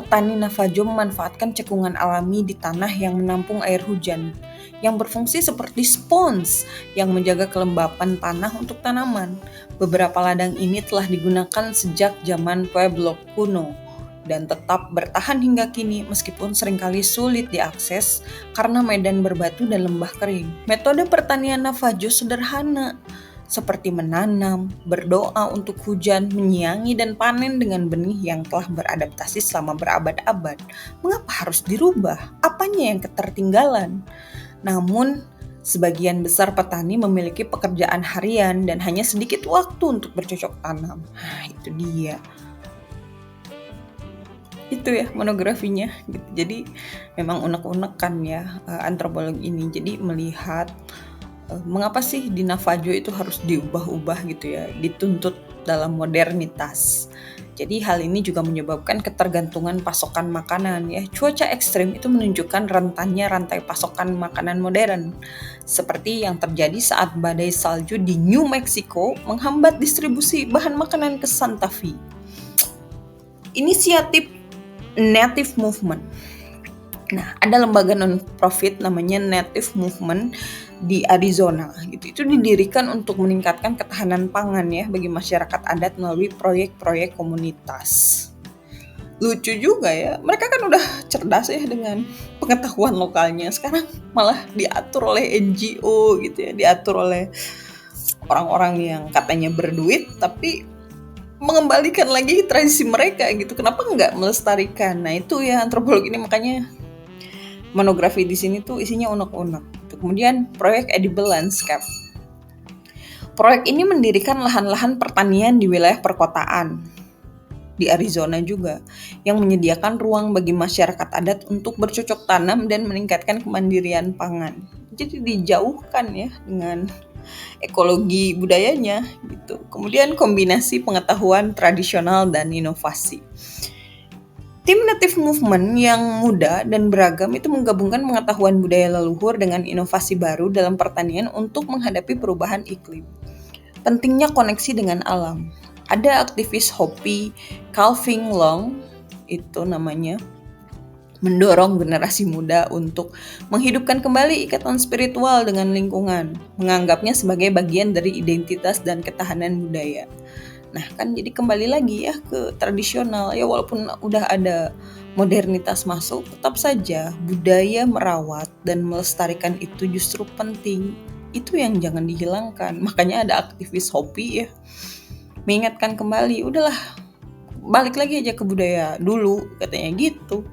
Petani Navajo memanfaatkan cekungan alami di tanah yang menampung air hujan, yang berfungsi seperti spons yang menjaga kelembapan tanah untuk tanaman. Beberapa ladang ini telah digunakan sejak zaman Pueblo kuno dan tetap bertahan hingga kini meskipun seringkali sulit diakses karena medan berbatu dan lembah kering. Metode pertanian Navajo sederhana, seperti menanam, berdoa untuk hujan, menyiangi dan panen dengan benih yang telah beradaptasi selama berabad-abad. Mengapa harus dirubah? Apanya yang ketertinggalan? Namun, sebagian besar petani memiliki pekerjaan harian dan hanya sedikit waktu untuk bercocok tanam. Itu dia. Itu ya monografinya gitu. Jadi memang unek-unek kan ya antropolog ini. Jadi melihat mengapa sih di Navajo itu harus diubah-ubah gitu ya, dituntut dalam modernitas. Jadi hal ini juga menyebabkan ketergantungan pasokan makanan ya. Cuaca ekstrim itu menunjukkan rentannya rantai pasokan makanan modern. Seperti yang terjadi saat badai salju di New Mexico menghambat distribusi bahan makanan ke Santa Fe. Inisiatif Native Movement. Nah, ada lembaga non-profit namanya Native Movement di Arizona gitu. Itu didirikan untuk meningkatkan ketahanan pangan ya bagi masyarakat adat melalui proyek-proyek komunitas. lucu juga ya, mereka kan udah cerdas ya dengan pengetahuan lokalnya, sekarang malah diatur oleh NGO gitu ya, diatur oleh orang-orang yang katanya berduit tapi mengembalikan lagi tradisi mereka gitu. Kenapa nggak melestarikan? Nah itu ya antropologi ini, makanya monografi di sini tuh isinya unek-unek. Kemudian proyek Edible Landscape. Proyek ini mendirikan lahan-lahan pertanian di wilayah perkotaan di Arizona juga, yang menyediakan ruang bagi masyarakat adat untuk bercocok tanam dan meningkatkan kemandirian pangan. Jadi dijauhkan ya dengan ekologi budayanya gitu. Kemudian kombinasi pengetahuan tradisional dan inovasi. Tim Native Movement yang muda dan beragam itu menggabungkan pengetahuan budaya leluhur dengan inovasi baru dalam pertanian untuk menghadapi perubahan iklim. Pentingnya koneksi dengan alam. Ada aktivis Hopi, Calvin Long, itu namanya, mendorong generasi muda untuk menghidupkan kembali ikatan spiritual dengan lingkungan, menganggapnya sebagai bagian dari identitas dan ketahanan budaya. Nah kan jadi kembali lagi ya ke tradisional ya, walaupun udah ada modernitas masuk, tetap saja budaya merawat dan melestarikan itu justru penting. Itu yang jangan dihilangkan. Makanya ada aktivis Hopi ya, mengingatkan kembali, udahlah balik lagi aja ke budaya dulu katanya gitu.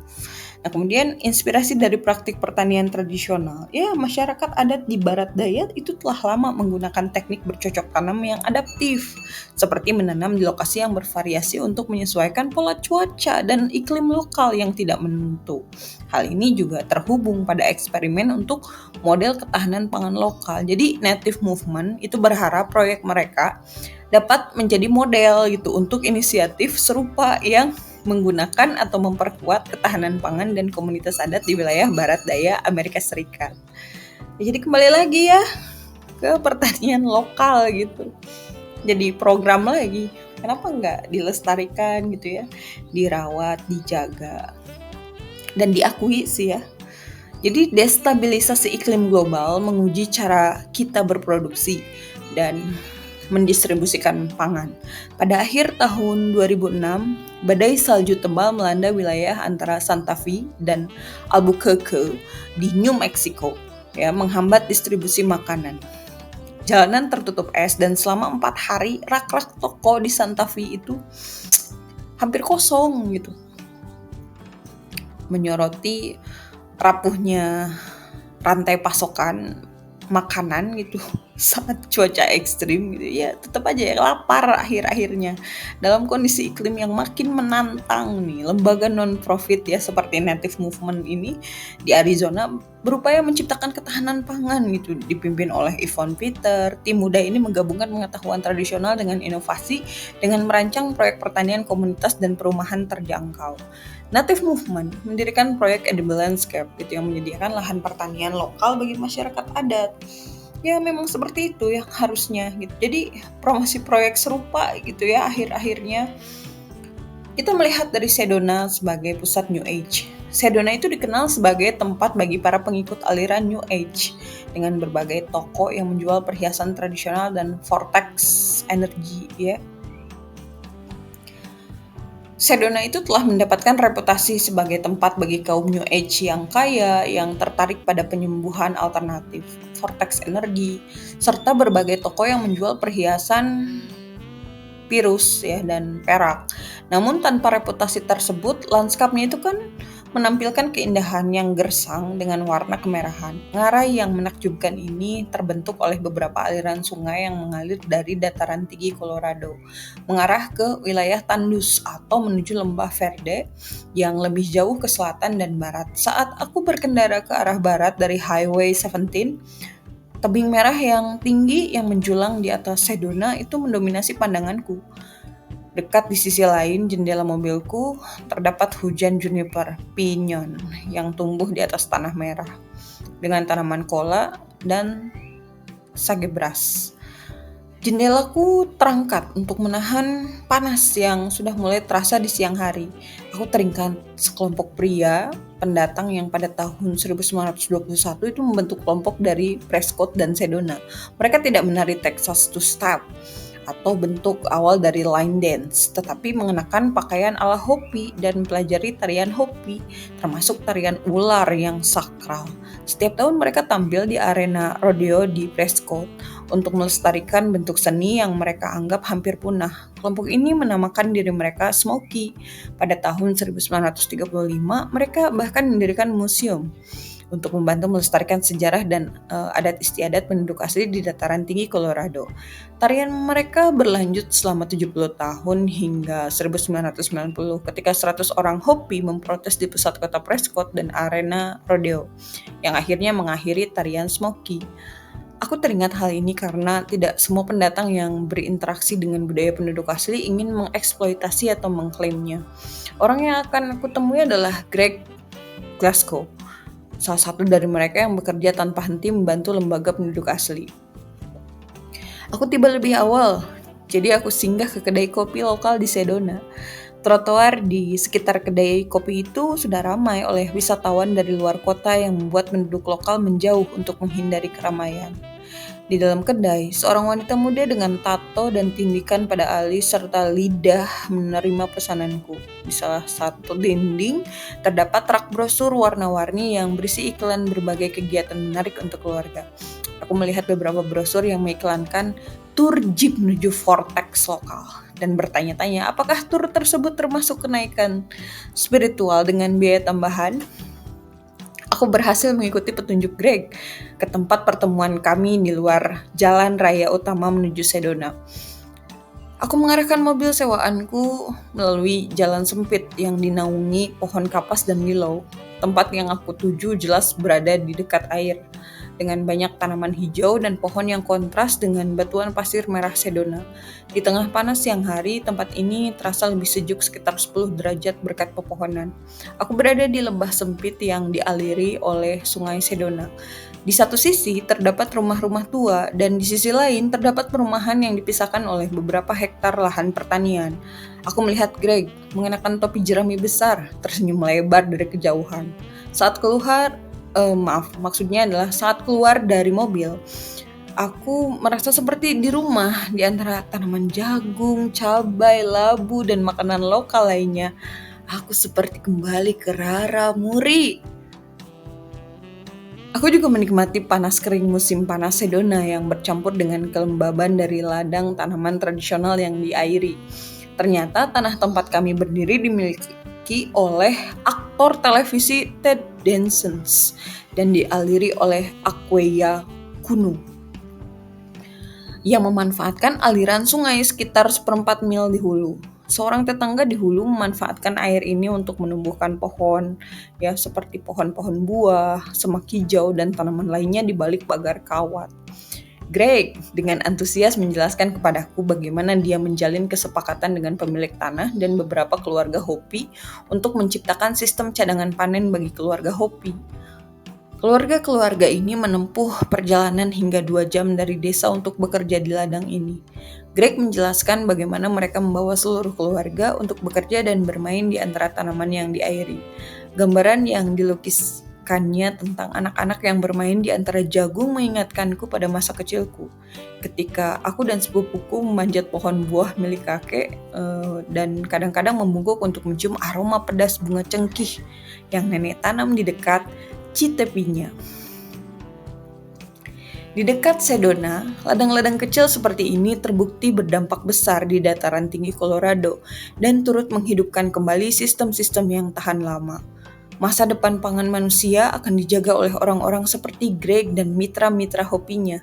Nah kemudian inspirasi dari praktik pertanian tradisional, ya masyarakat adat di Barat Daya itu telah lama menggunakan teknik bercocok tanam yang adaptif, seperti menanam di lokasi yang bervariasi untuk menyesuaikan pola cuaca dan iklim lokal yang tidak menentu. Hal ini juga terhubung pada eksperimen untuk model ketahanan pangan lokal. Jadi Native Movement itu berharap proyek mereka dapat menjadi model gitu untuk inisiatif serupa yang menggunakan atau memperkuat ketahanan pangan dan komunitas adat di wilayah Barat Daya Amerika Serikat. Jadi kembali lagi ya ke pertanian lokal gitu. Jadi program lagi. Kenapa nggak dilestarikan gitu ya, dirawat, dijaga, dan diakui sih ya. Jadi destabilisasi iklim global menguji cara kita berproduksi dan mendistribusikan pangan. Pada akhir tahun 2006, badai salju tebal melanda wilayah antara Santa Fe dan Albuquerque di New Mexico, ya, menghambat distribusi makanan. Jalanan tertutup es dan selama 4 hari rak-rak toko di Santa Fe itu hampir kosong gitu. Menyoroti rapuhnya rantai pasokan makanan gitu saat cuaca ekstrim gitu ya, tetap aja ya lapar akhir-akhirnya. Dalam kondisi iklim yang makin menantang nih, lembaga non-profit ya seperti Native Movement ini di Arizona berupaya menciptakan ketahanan pangan gitu, dipimpin oleh Yvonne Peter. Tim muda ini menggabungkan pengetahuan tradisional dengan inovasi dengan merancang proyek pertanian komunitas dan perumahan terjangkau. Native Movement mendirikan proyek Edible Landscape gitu, yang menyediakan lahan pertanian lokal bagi masyarakat adat. Ya memang seperti itu ya harusnya gitu. Jadi promosi proyek serupa gitu ya akhir-akhirnya. Kita melihat dari Sedona sebagai pusat New Age. Sedona itu dikenal sebagai tempat bagi para pengikut aliran New Age dengan berbagai toko yang menjual perhiasan tradisional dan vortex energi ya. Sedona itu telah mendapatkan reputasi sebagai tempat bagi kaum New Age yang kaya, yang tertarik pada penyembuhan alternatif, vortex energi, serta berbagai toko yang menjual perhiasan virus ya dan perak. Namun tanpa reputasi tersebut, lanskapnya itu kan menampilkan keindahan yang gersang dengan warna kemerahan. Ngarai yang menakjubkan ini terbentuk oleh beberapa aliran sungai yang mengalir dari dataran tinggi Colorado, mengarah ke wilayah tandus atau menuju lembah Verde yang lebih jauh ke selatan dan barat. Saat aku berkendara ke arah barat dari Highway 17, tebing merah yang tinggi yang menjulang di atas Sedona itu mendominasi pandanganku. Dekat di sisi lain jendela mobilku terdapat hujan juniper pinyon yang tumbuh di atas tanah merah dengan tanaman kola dan sagebras. Jendelaku terangkat untuk menahan panas yang sudah mulai terasa di siang hari. Aku teringat sekelompok pria pendatang yang pada tahun 1921 itu membentuk kelompok dari Prescott dan Sedona. Mereka tidak menari Texas Two Step atau bentuk awal dari line dance, tetapi mengenakan pakaian ala Hopi dan mempelajari tarian Hopi, termasuk tarian ular yang sakral. Setiap tahun mereka tampil di arena rodeo di Prescott untuk melestarikan bentuk seni yang mereka anggap hampir punah. Kelompok ini menamakan diri mereka Smoky. Pada tahun 1935, mereka bahkan mendirikan museum untuk membantu melestarikan sejarah dan adat istiadat penduduk asli di dataran tinggi Colorado. Tarian mereka berlanjut selama 70 tahun hingga 1990 ketika 100 orang Hopi memprotes di pusat kota Prescott dan arena rodeo, yang akhirnya mengakhiri tarian Smoky. Aku teringat hal ini karena tidak semua pendatang yang berinteraksi dengan budaya penduduk asli ingin mengeksploitasi atau mengklaimnya. Orang yang akan aku temui adalah Greg Glasgow, salah satu dari mereka yang bekerja tanpa henti membantu lembaga penduduk asli. Aku tiba lebih awal, jadi aku singgah ke kedai kopi lokal di Sedona. Trotoar di sekitar kedai kopi itu sudah ramai oleh wisatawan dari luar kota yang membuat penduduk lokal menjauh untuk menghindari keramaian. Di dalam kedai, seorang wanita muda dengan tato dan tindikan pada alis serta lidah menerima pesananku. Di salah satu dinding, terdapat rak brosur warna-warni yang berisi iklan berbagai kegiatan menarik untuk keluarga. Aku melihat beberapa brosur yang mengiklankan tur jeep menuju vortex lokal dan bertanya-tanya apakah tur tersebut termasuk kenaikan spiritual dengan biaya tambahan. Aku berhasil mengikuti petunjuk Greg ke tempat pertemuan kami di luar jalan raya utama menuju Sedona. Aku mengarahkan mobil sewaanku melalui jalan sempit yang dinaungi pohon kapas dan willow. Tempat yang aku tuju jelas berada di dekat air, dengan banyak tanaman hijau dan pohon yang kontras dengan batuan pasir merah Sedona. Di tengah panas siang hari, tempat ini terasa lebih sejuk sekitar 10 derajat berkat pepohonan. Aku berada di lembah sempit yang dialiri oleh sungai Sedona. Di satu sisi terdapat rumah-rumah tua dan di sisi lain terdapat perumahan yang dipisahkan oleh beberapa hektar lahan pertanian. Aku melihat Greg mengenakan topi jerami besar, tersenyum lebar dari kejauhan. Saat keluar dari mobil, aku merasa seperti di rumah di antara tanaman jagung, cabai, labu, dan makanan lokal lainnya. Aku seperti kembali ke Rara Muri. Aku juga menikmati panas kering musim panas Sedona yang bercampur dengan kelembaban dari ladang tanaman tradisional yang diairi. Ternyata tanah tempat kami berdiri dimiliki oleh aktor televisi Ted Danson dan dialiri oleh Aquia kuno yang memanfaatkan aliran sungai sekitar 1/4 mil di hulu. Seorang tetangga di hulu memanfaatkan air ini untuk menumbuhkan pohon, ya seperti pohon-pohon buah, semak hijau, dan tanaman lainnya di balik pagar kawat. Greg dengan antusias menjelaskan kepadaku bagaimana dia menjalin kesepakatan dengan pemilik tanah dan beberapa keluarga Hopi untuk menciptakan sistem cadangan panen bagi keluarga Hopi. Keluarga-keluarga ini menempuh perjalanan hingga 2 jam dari desa untuk bekerja di ladang ini. Greg menjelaskan bagaimana mereka membawa seluruh keluarga untuk bekerja dan bermain di antara tanaman yang diairi. Gambaran yang dilukiskannya tentang anak-anak yang bermain di antara jagung mengingatkanku pada masa kecilku. Ketika aku dan sepupuku memanjat pohon buah milik kakek dan kadang-kadang membungkuk untuk mencium aroma pedas bunga cengkih yang nenek tanam di dekat Citepinya. Di dekat Sedona, ladang-ladang kecil seperti ini terbukti berdampak besar di dataran tinggi Colorado dan turut menghidupkan kembali sistem-sistem yang tahan lama. Masa depan pangan manusia akan dijaga oleh orang-orang seperti Greg dan mitra-mitra Hopinya,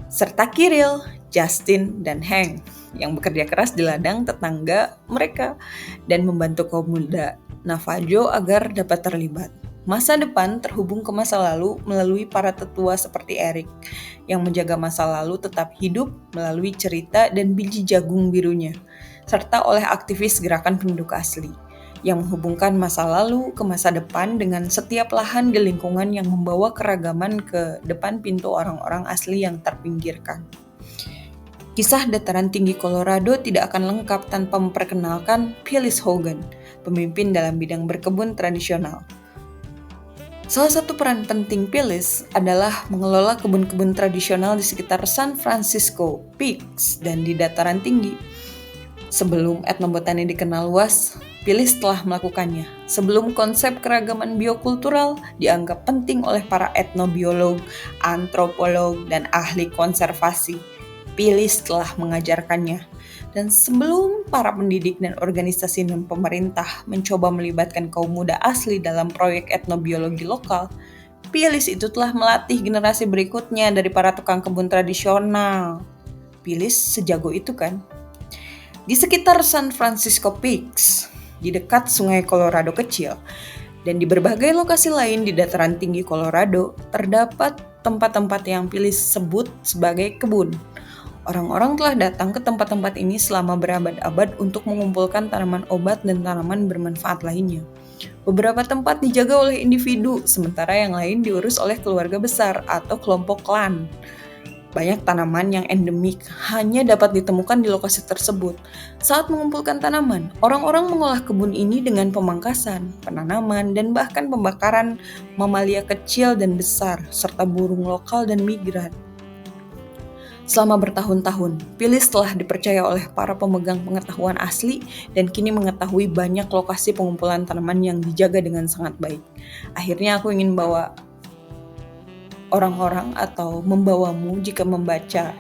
serta Kirill, Justin, dan Hank yang bekerja keras di ladang tetangga mereka dan membantu kaum muda Navajo agar dapat terlibat. Masa depan terhubung ke masa lalu melalui para tetua seperti Eric yang menjaga masa lalu tetap hidup melalui cerita dan biji jagung birunya, serta oleh aktivis gerakan penduduk asli yang menghubungkan masa lalu ke masa depan dengan setiap lahan di lingkungan yang membawa keragaman ke depan pintu orang-orang asli yang terpinggirkan. Kisah dataran tinggi Colorado tidak akan lengkap tanpa memperkenalkan Phyllis Hogan, pemimpin dalam bidang berkebun tradisional. Salah satu peran penting Pilis adalah mengelola kebun-kebun tradisional di sekitar San Francisco Peaks dan di dataran tinggi. Sebelum etnobotani dikenal luas, Pilis telah melakukannya. Sebelum konsep keragaman biokultural dianggap penting oleh para etnobiolog, antropolog, dan ahli konservasi, Pilis telah mengajarkannya. Dan sebelum para pendidik dan organisasi non-pemerintah mencoba melibatkan kaum muda asli dalam proyek etnobiologi lokal, Pilis itu telah melatih generasi berikutnya dari para tukang kebun tradisional. Pilis sejago itu kan? Di sekitar San Francisco Peaks, di dekat Sungai Colorado kecil, dan di berbagai lokasi lain di dataran tinggi Colorado, terdapat tempat-tempat yang Pilis sebut sebagai kebun. Orang-orang telah datang ke tempat-tempat ini selama berabad-abad untuk mengumpulkan tanaman obat dan tanaman bermanfaat lainnya. Beberapa tempat dijaga oleh individu, sementara yang lain diurus oleh keluarga besar atau kelompok klan. Banyak tanaman yang endemik hanya dapat ditemukan di lokasi tersebut. Saat mengumpulkan tanaman, orang-orang mengolah kebun ini dengan pemangkasan, penanaman, dan bahkan pembakaran mamalia kecil dan besar, serta burung lokal dan migran. Selama bertahun-tahun, Pilis telah dipercaya oleh para pemegang pengetahuan asli dan kini mengetahui banyak lokasi pengumpulan tanaman yang dijaga dengan sangat baik. Akhirnya aku ingin bawa orang-orang atau membawamu jika membaca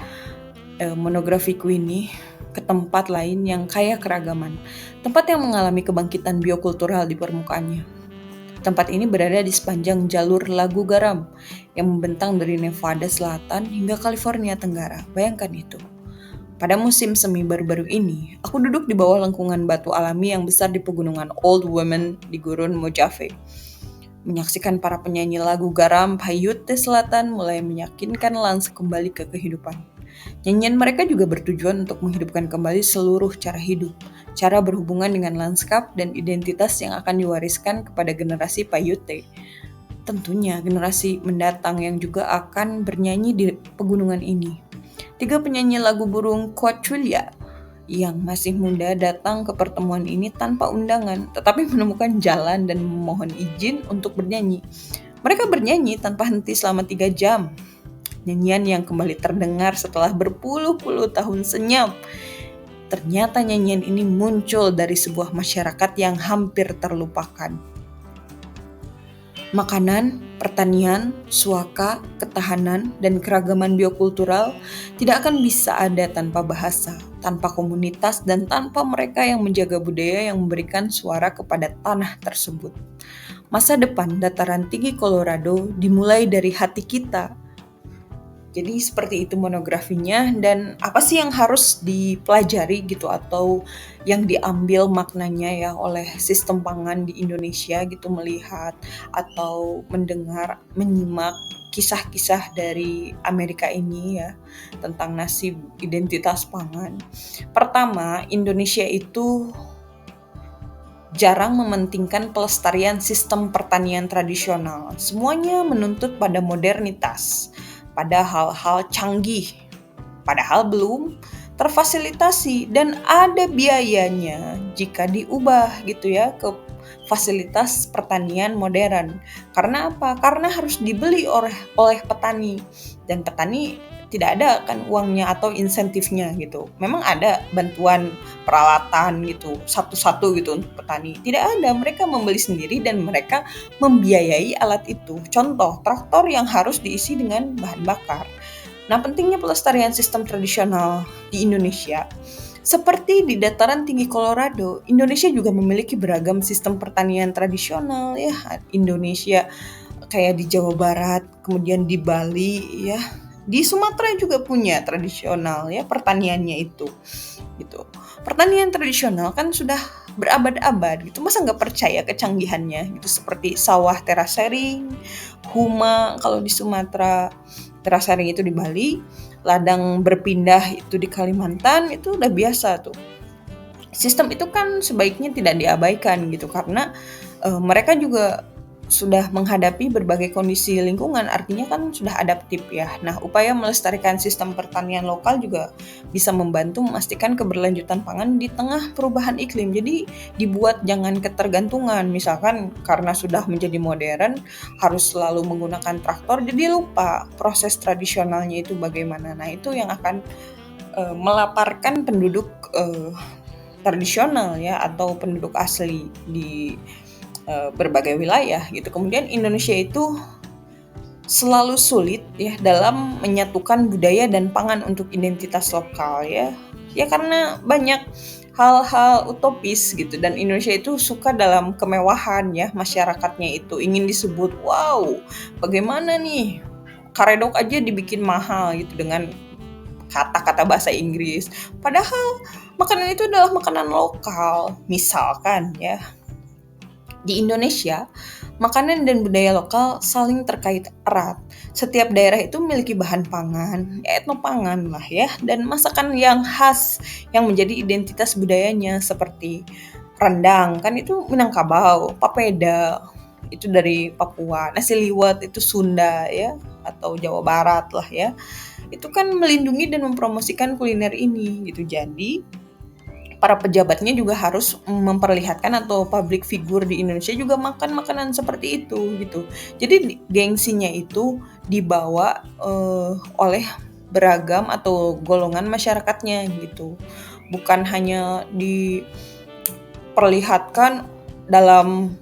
monografiku ini ke tempat lain yang kaya keragaman. Tempat yang mengalami kebangkitan biokultural di permukaannya. Tempat ini berada di sepanjang jalur Lagu Garam yang membentang dari Nevada Selatan hingga California Tenggara. Bayangkan itu. Pada musim semi baru-baru ini, aku duduk di bawah lengkungan batu alami yang besar di pegunungan Old Women di Gurun Mojave. Menyaksikan para penyanyi lagu garam Paiute Selatan mulai meyakinkan Lance kembali ke kehidupan. Nyanyian mereka juga bertujuan untuk menghidupkan kembali seluruh cara hidup, cara berhubungan dengan lanskap dan identitas yang akan diwariskan kepada generasi Paiute. Tentunya generasi mendatang yang juga akan bernyanyi di pegunungan ini. 3 penyanyi lagu burung Quadrilla yang masih muda datang ke pertemuan ini tanpa undangan, tetapi menemukan jalan dan memohon izin untuk bernyanyi. Mereka bernyanyi tanpa henti selama 3 jam. Nyanyian yang kembali terdengar setelah berpuluh-puluh tahun senyap. Ternyata nyanyian ini muncul dari sebuah masyarakat yang hampir terlupakan. Makanan, pertanian, suaka, ketahanan, dan keragaman biokultural tidak akan bisa ada tanpa bahasa, tanpa komunitas, dan tanpa mereka yang menjaga budaya yang memberikan suara kepada tanah tersebut. Masa depan dataran tinggi Colorado dimulai dari hati kita. Jadi seperti itu monografinya, dan apa sih yang harus dipelajari gitu atau yang diambil maknanya ya oleh sistem pangan di Indonesia gitu, melihat atau mendengar, menyimak kisah-kisah dari Amerika ini ya tentang nasib identitas pangan. Pertama, Indonesia itu jarang mementingkan pelestarian sistem pertanian tradisional. Semuanya menuntut pada modernitas, pada hal-hal canggih, padahal belum terfasilitasi dan ada biayanya jika diubah gitu ya ke fasilitas pertanian modern. Karena apa? Karena harus dibeli oleh petani, dan petani tidak ada kan uangnya atau insentifnya gitu. Memang ada bantuan peralatan gitu, satu-satu gitu untuk petani. Tidak ada, mereka membeli sendiri dan mereka membiayai alat itu. Contoh, traktor yang harus diisi dengan bahan bakar. Nah, pentingnya pelestarian sistem tradisional di Indonesia. Seperti di dataran tinggi Colorado, Indonesia juga memiliki beragam sistem pertanian tradisional ya. Indonesia kayak di Jawa Barat, kemudian di Bali ya. Di Sumatera juga punya tradisional ya pertaniannya itu. Gitu. Pertanian tradisional kan sudah berabad-abad gitu. Masa nggak percaya kecanggihannya gitu, seperti sawah terasering, huma kalau di Sumatera, terasering itu di Bali, ladang berpindah itu di Kalimantan, itu udah biasa tuh. Sistem itu kan sebaiknya tidak diabaikan gitu, karena mereka juga sudah menghadapi berbagai kondisi lingkungan, artinya kan sudah adaptif ya. Nah, upaya melestarikan sistem pertanian lokal juga bisa membantu memastikan keberlanjutan pangan di tengah perubahan iklim. Jadi dibuat jangan ketergantungan, misalkan karena sudah menjadi modern harus selalu menggunakan traktor, jadi lupa proses tradisionalnya itu bagaimana. Nah, itu yang akan melaparkan penduduk tradisional ya atau penduduk asli di berbagai wilayah gitu. Kemudian Indonesia itu selalu sulit ya dalam menyatukan budaya dan pangan untuk identitas lokal ya. Ya karena banyak hal-hal utopis gitu, dan Indonesia itu suka dalam kemewahan ya, masyarakatnya itu ingin disebut wow, bagaimana nih karedok aja dibikin mahal gitu dengan kata-kata bahasa Inggris. Padahal makanan itu adalah makanan lokal. Misalkan ya, di Indonesia, makanan dan budaya lokal saling terkait erat. Setiap daerah itu memiliki bahan pangan, ya etnopangan lah ya, dan masakan yang khas yang menjadi identitas budayanya seperti rendang, kan itu Minangkabau, papeda, itu dari Papua, nasi liwet itu Sunda ya, atau Jawa Barat lah ya. Itu kan melindungi dan mempromosikan kuliner ini gitu. Jadi para pejabatnya juga harus memperlihatkan, atau public figure di Indonesia juga makan makanan seperti itu gitu. Jadi gengsinya itu dibawa oleh beragam atau golongan masyarakatnya gitu. Bukan hanya diperlihatkan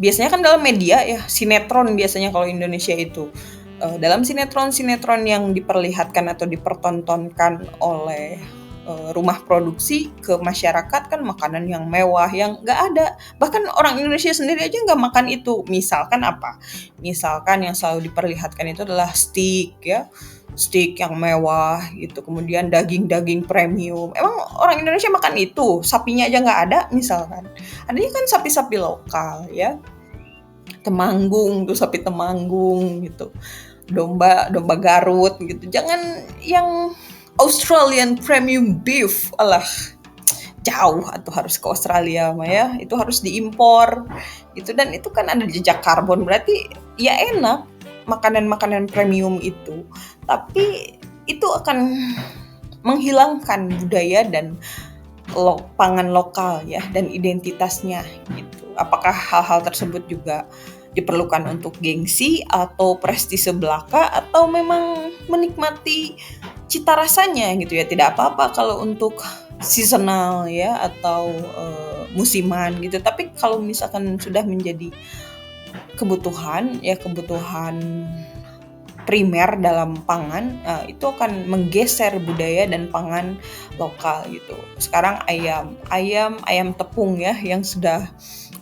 biasanya kan dalam media ya, sinetron biasanya kalau Indonesia itu. Dalam sinetron-sinetron yang diperlihatkan atau dipertontonkan oleh rumah produksi ke masyarakat kan makanan yang mewah yang nggak ada. Bahkan orang Indonesia sendiri aja nggak makan itu. Misalkan apa? Misalkan yang selalu diperlihatkan itu adalah steak ya. Steak yang mewah gitu. Kemudian daging-daging premium. Emang orang Indonesia makan itu? Sapinya aja nggak ada misalkan. Adanya kan sapi-sapi lokal ya. Temanggung tuh, sapi Temanggung gitu. Domba Garut gitu. Jangan yang Australian premium beef, alah jauh atau harus ke Australia mah ya, itu harus diimpor gitu, dan itu kan ada jejak karbon, berarti ya enak makanan-makanan premium itu, tapi itu akan menghilangkan budaya dan pangan lokal ya dan identitasnya gitu. Apakah hal-hal tersebut juga diperlukan untuk gengsi atau prestise belaka, atau memang menikmati cita rasanya gitu ya. Tidak apa-apa kalau untuk seasonal ya atau musiman gitu. Tapi kalau misalkan sudah menjadi kebutuhan primer dalam pangan, itu akan menggeser budaya dan pangan lokal gitu. Sekarang ayam tepung ya yang sudah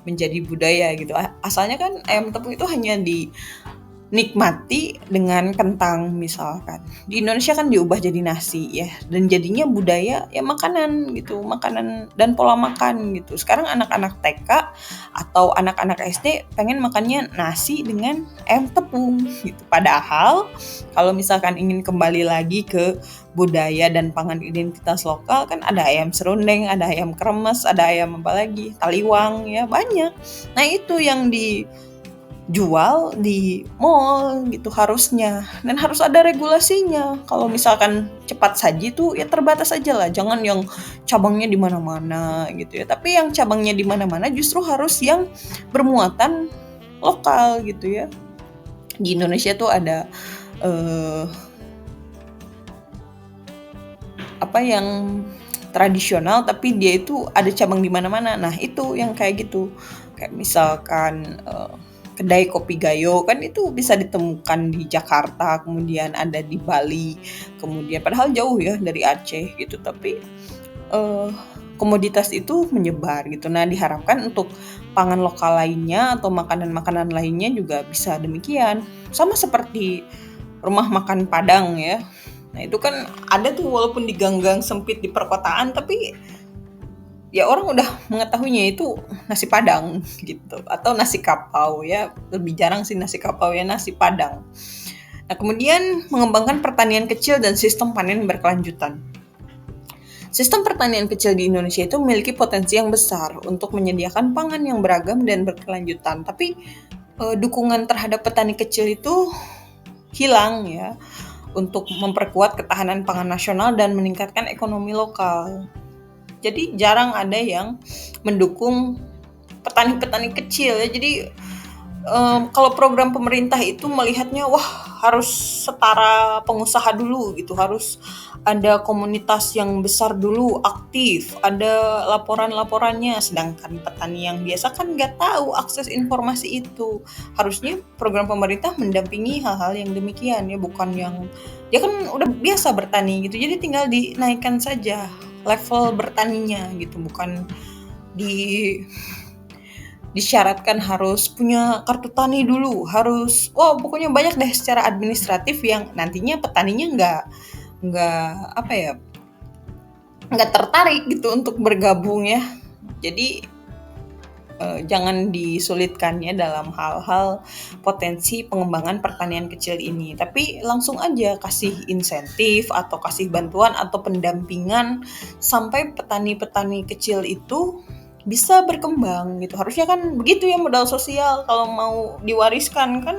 menjadi budaya gitu. Asalnya kan ayam tepung itu hanya dinikmati dengan kentang misalkan. Di Indonesia kan diubah jadi nasi ya, dan jadinya budaya ya makanan gitu, makanan dan pola makan gitu. Sekarang anak-anak TK atau anak-anak SD pengen makannya nasi dengan ayam tepung gitu. Padahal kalau misalkan ingin kembali lagi ke budaya dan pangan identitas lokal kan ada ayam serundeng, ada ayam kremes, ada ayam apa lagi, taliwang ya banyak. Nah itu yang dijual di mall gitu harusnya, dan harus ada regulasinya. Kalau misalkan cepat saji tuh ya terbatas aja lah, jangan yang cabangnya di mana-mana gitu ya. Tapi yang cabangnya di mana-mana justru harus yang bermuatan lokal gitu ya. Di Indonesia tuh ada yang tradisional tapi dia itu ada cabang di mana-mana. Nah, itu yang kayak gitu. Kayak misalkan kedai kopi Gayo kan itu bisa ditemukan di Jakarta, kemudian ada di Bali, kemudian padahal jauh ya dari Aceh gitu, tapi komoditas itu menyebar gitu. Nah, diharapkan untuk pangan lokal lainnya atau makanan-makanan lainnya juga bisa demikian. Sama seperti rumah makan Padang ya. Nah, itu kan ada tuh walaupun di gang-gang sempit di perkotaan, tapi ya orang udah mengetahuinya itu nasi Padang gitu, atau nasi kapau ya, lebih jarang sih nasi kapau ya, nasi Padang. Nah, kemudian mengembangkan pertanian kecil dan sistem panen berkelanjutan. Sistem pertanian kecil di Indonesia itu memiliki potensi yang besar untuk menyediakan pangan yang beragam dan berkelanjutan, tapi dukungan terhadap petani kecil itu hilang ya, untuk memperkuat ketahanan pangan nasional dan meningkatkan ekonomi lokal. Jadi jarang ada yang mendukung petani-petani kecil ya. Jadi kalau program pemerintah itu melihatnya wah harus setara pengusaha dulu gitu, harus ada komunitas yang besar dulu aktif, ada laporan-laporannya, sedangkan petani yang biasa kan nggak tahu akses informasi itu. Harusnya program pemerintah mendampingi hal-hal yang demikian ya, bukan yang dia kan udah biasa bertani gitu, jadi tinggal dinaikkan saja level bertaninya gitu, bukan disyaratkan harus punya kartu tani dulu, harus pokoknya banyak deh secara administratif yang nantinya petaninya nggak apa ya, nggak tertarik gitu untuk bergabung ya. Jadi jangan disulitkan ya dalam hal-hal potensi pengembangan pertanian kecil ini, tapi langsung aja kasih insentif atau kasih bantuan atau pendampingan sampai petani-petani kecil itu bisa berkembang gitu. Harusnya kan begitu ya modal sosial kalau mau diwariskan kan,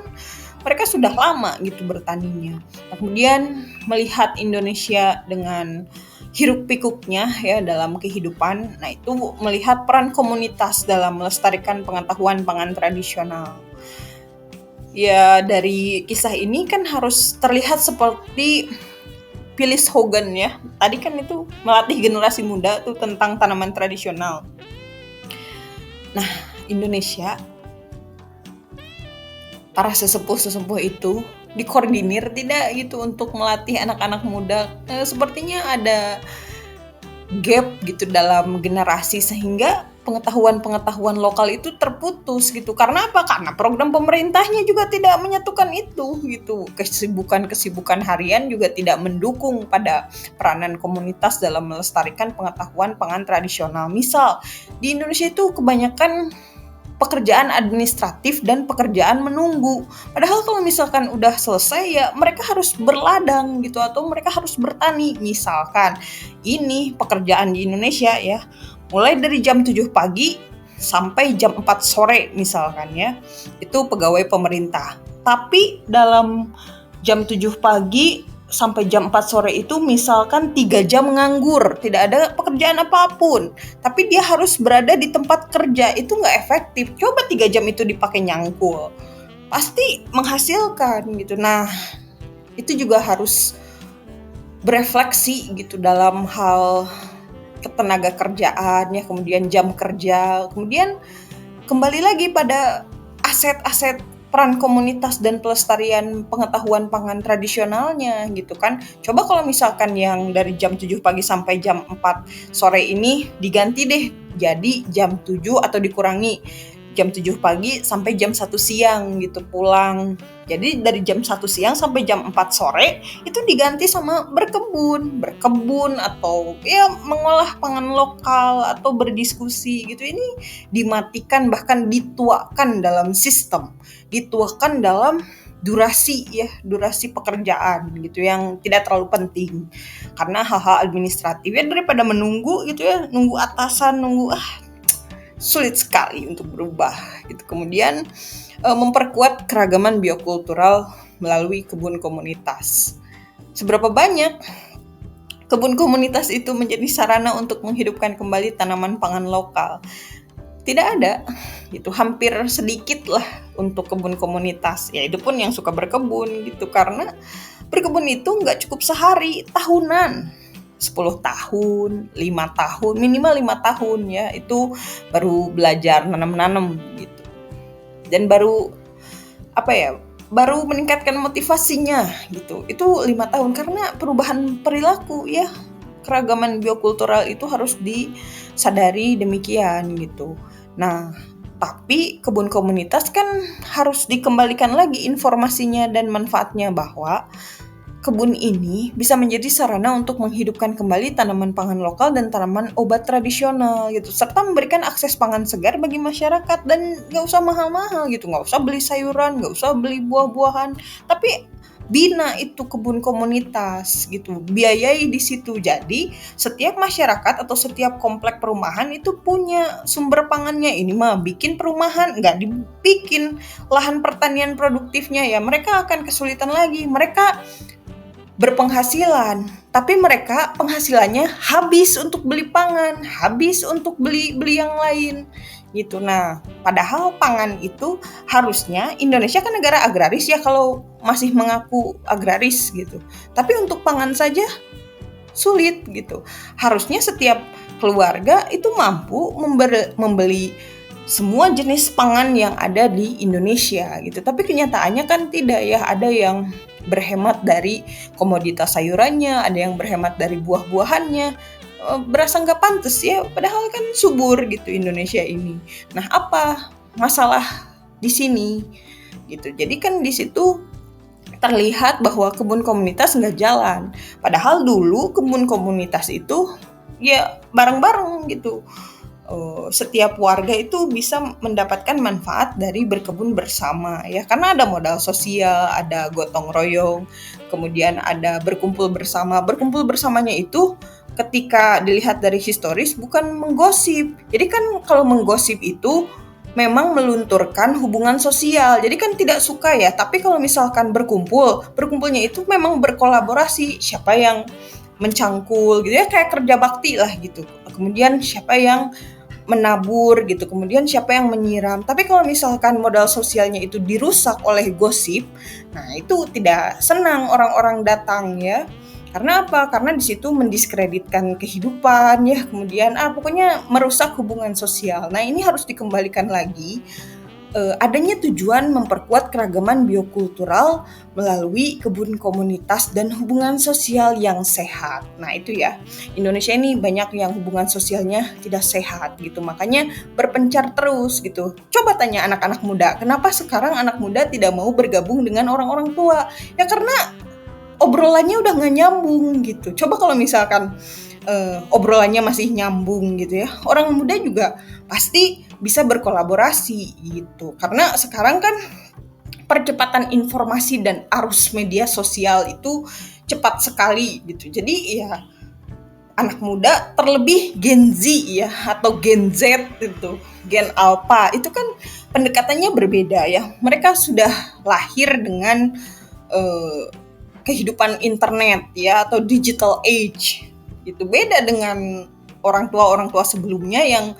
mereka sudah lama gitu bertaninya. Kemudian melihat Indonesia dengan hiruk pikuknya ya dalam kehidupan, nah itu melihat peran komunitas dalam melestarikan pengetahuan pangan tradisional. Ya dari kisah ini kan harus terlihat seperti Phyllis Hogan ya. Tadi kan itu melatih generasi muda tuh tentang tanaman tradisional. Nah, Indonesia, para sesepuh-sesepuh itu dikoordinir tidak gitu untuk melatih anak-anak muda. Sepertinya ada gap gitu dalam generasi sehingga pengetahuan-pengetahuan lokal itu terputus gitu. Karena apa? Karena program pemerintahnya juga tidak menyatukan itu gitu. Kesibukan-kesibukan harian juga tidak mendukung pada peranan komunitas dalam melestarikan pengetahuan pangan tradisional. Misal, di Indonesia itu kebanyakan pekerjaan administratif dan pekerjaan menunggu. Padahal kalau misalkan udah selesai ya mereka harus berladang gitu, atau mereka harus bertani. Misalkan ini pekerjaan di Indonesia ya, mulai dari jam 7 pagi sampai jam 4 sore misalkan ya, itu pegawai pemerintah. Tapi dalam jam 7 pagi sampai jam 4 sore itu misalkan 3 jam nganggur, tidak ada pekerjaan apapun, tapi dia harus berada di tempat kerja, itu nggak efektif. Coba 3 jam itu dipakai nyangkul, pasti menghasilkan gitu. Nah, itu juga harus berefleksi gitu dalam hal ketenaga kerjaan ya, kemudian jam kerja, kemudian kembali lagi pada aset-aset peran komunitas dan pelestarian pengetahuan pangan tradisionalnya gitu kan. Coba kalau misalkan yang dari jam 7 pagi sampai jam 4 sore ini diganti deh jadi jam 7 atau dikurangi jam 7 pagi sampai jam 1 siang gitu pulang. Jadi dari jam 1 siang sampai jam 4 sore itu diganti sama berkebun atau ya mengolah pangan lokal atau berdiskusi gitu. Ini dimatikan, bahkan dituakan dalam sistem, dituakan dalam durasi pekerjaan gitu yang tidak terlalu penting karena hal-hal administratif ya, daripada menunggu gitu ya, nunggu atasan, sulit sekali untuk berubah gitu. Kemudian memperkuat keragaman biokultural melalui kebun komunitas. Seberapa banyak kebun komunitas itu menjadi sarana untuk menghidupkan kembali tanaman pangan lokal? Tidak ada, itu hampir sedikit lah untuk kebun komunitas. Ya itu pun yang suka berkebun gitu, karena berkebun itu nggak cukup sehari, tahunan. 10 tahun, 5 tahun, minimal 5 tahun ya, itu baru belajar nanam-nanam gitu. Dan baru meningkatkan motivasinya gitu. Itu 5 tahun karena perubahan perilaku ya. Keragaman biokultural itu harus disadari demikian gitu. Nah, tapi kebun komunitas kan harus dikembalikan lagi informasinya dan manfaatnya, bahwa kebun ini bisa menjadi sarana untuk menghidupkan kembali tanaman pangan lokal dan tanaman obat tradisional gitu, serta memberikan akses pangan segar bagi masyarakat. Dan nggak usah mahal-mahal gitu, nggak usah beli sayuran, nggak usah beli buah-buahan, tapi bina itu kebun komunitas gitu, biayai di situ. Jadi setiap masyarakat atau setiap komplek perumahan itu punya sumber pangannya. Ini mah bikin perumahan, nggak dibikin lahan pertanian produktifnya, ya mereka akan kesulitan lagi. Mereka berpenghasilan, tapi mereka penghasilannya habis untuk beli pangan, habis untuk beli yang lain gitu. Nah, padahal pangan itu harusnya, Indonesia kan negara agraris ya, kalau masih mengaku agraris gitu. Tapi untuk pangan saja sulit gitu. Harusnya setiap keluarga itu mampu membeli semua jenis pangan yang ada di Indonesia gitu. Tapi kenyataannya kan tidak ya, ada yang berhemat dari komoditas sayurannya, ada yang berhemat dari buah-buahannya. Berasa nggak pantas ya, padahal kan subur gitu Indonesia ini. Nah, apa masalah di sini gitu? Jadi kan di situ terlihat bahwa kebun komunitas nggak jalan. Padahal dulu kebun komunitas itu ya bareng-bareng gitu. Setiap warga itu bisa mendapatkan manfaat dari berkebun bersama ya, karena ada modal sosial, ada gotong royong, kemudian ada berkumpul bersama. Berkumpul bersamanya itu ketika dilihat dari historis bukan menggosip. Jadi kan kalau menggosip itu memang melunturkan hubungan sosial. Jadi kan tidak suka ya, tapi kalau misalkan berkumpulnya itu memang berkolaborasi. Siapa yang mencangkul gitu ya, kayak kerja bakti lah gitu. Kemudian siapa yang menabur gitu, kemudian siapa yang menyiram. Tapi kalau misalkan modal sosialnya itu dirusak oleh gosip, nah itu tidak senang orang-orang datang ya. Karena apa? Karena di situ mendiskreditkan kehidupan ya, kemudian pokoknya merusak hubungan sosial. Nah, ini harus dikembalikan lagi. Adanya tujuan memperkuat keragaman biokultural melalui kebun komunitas dan hubungan sosial yang sehat. Nah itu ya, Indonesia ini banyak yang hubungan sosialnya tidak sehat gitu, makanya berpencar terus gitu. Coba tanya anak-anak muda, kenapa sekarang anak muda tidak mau bergabung dengan orang-orang tua? Ya karena obrolannya udah gak nyambung gitu. Coba kalau misalkan obrolannya masih nyambung gitu ya, orang muda juga pasti bisa berkolaborasi gitu. Karena sekarang kan percepatan informasi dan arus media sosial itu cepat sekali gitu. Jadi ya anak muda, terlebih Gen Z ya, atau Gen Z itu, Gen Alpha, itu kan pendekatannya berbeda ya. Mereka sudah lahir dengan kehidupan internet ya, atau digital age gitu. Beda dengan orang tua sebelumnya yang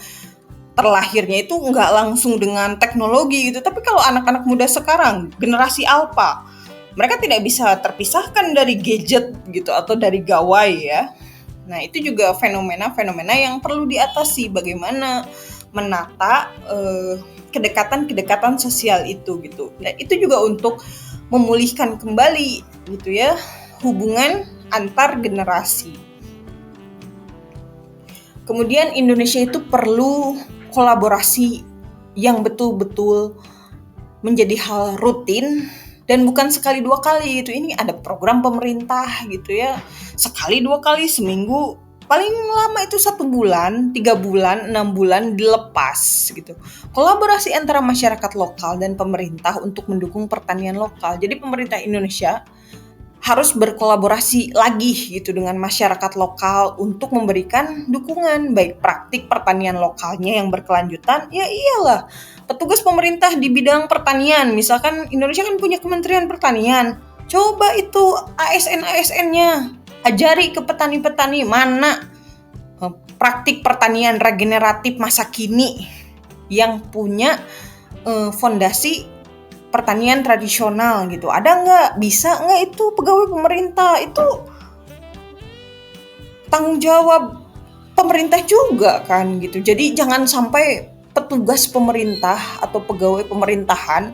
terlahirnya itu nggak langsung dengan teknologi gitu. Tapi kalau anak-anak muda sekarang, generasi alpha, mereka tidak bisa terpisahkan dari gadget gitu atau dari gawai ya. Nah itu juga fenomena-fenomena yang perlu diatasi. Bagaimana menata kedekatan-kedekatan sosial itu gitu. Nah itu juga untuk memulihkan kembali gitu ya hubungan antar generasi. Kemudian Indonesia itu perlu kolaborasi yang betul-betul menjadi hal rutin dan bukan sekali dua kali gitu. Ini ada program pemerintah gitu ya, sekali dua kali seminggu, paling lama itu 1 bulan, 3 bulan, 6 bulan dilepas gitu. Kolaborasi antara masyarakat lokal dan pemerintah untuk mendukung pertanian lokal. Jadi pemerintah Indonesia harus berkolaborasi lagi gitu dengan masyarakat lokal untuk memberikan dukungan, baik praktik pertanian lokalnya yang berkelanjutan. Ya iyalah, petugas pemerintah di bidang pertanian, misalkan Indonesia kan punya Kementerian Pertanian, coba itu ASN-nya ajari ke petani-petani mana praktik pertanian regeneratif masa kini yang punya fondasi pertanian tradisional gitu. Ada nggak? Bisa nggak? Itu pegawai pemerintah, itu tanggung jawab pemerintah juga kan gitu. Jadi jangan sampai petugas pemerintah atau pegawai pemerintahan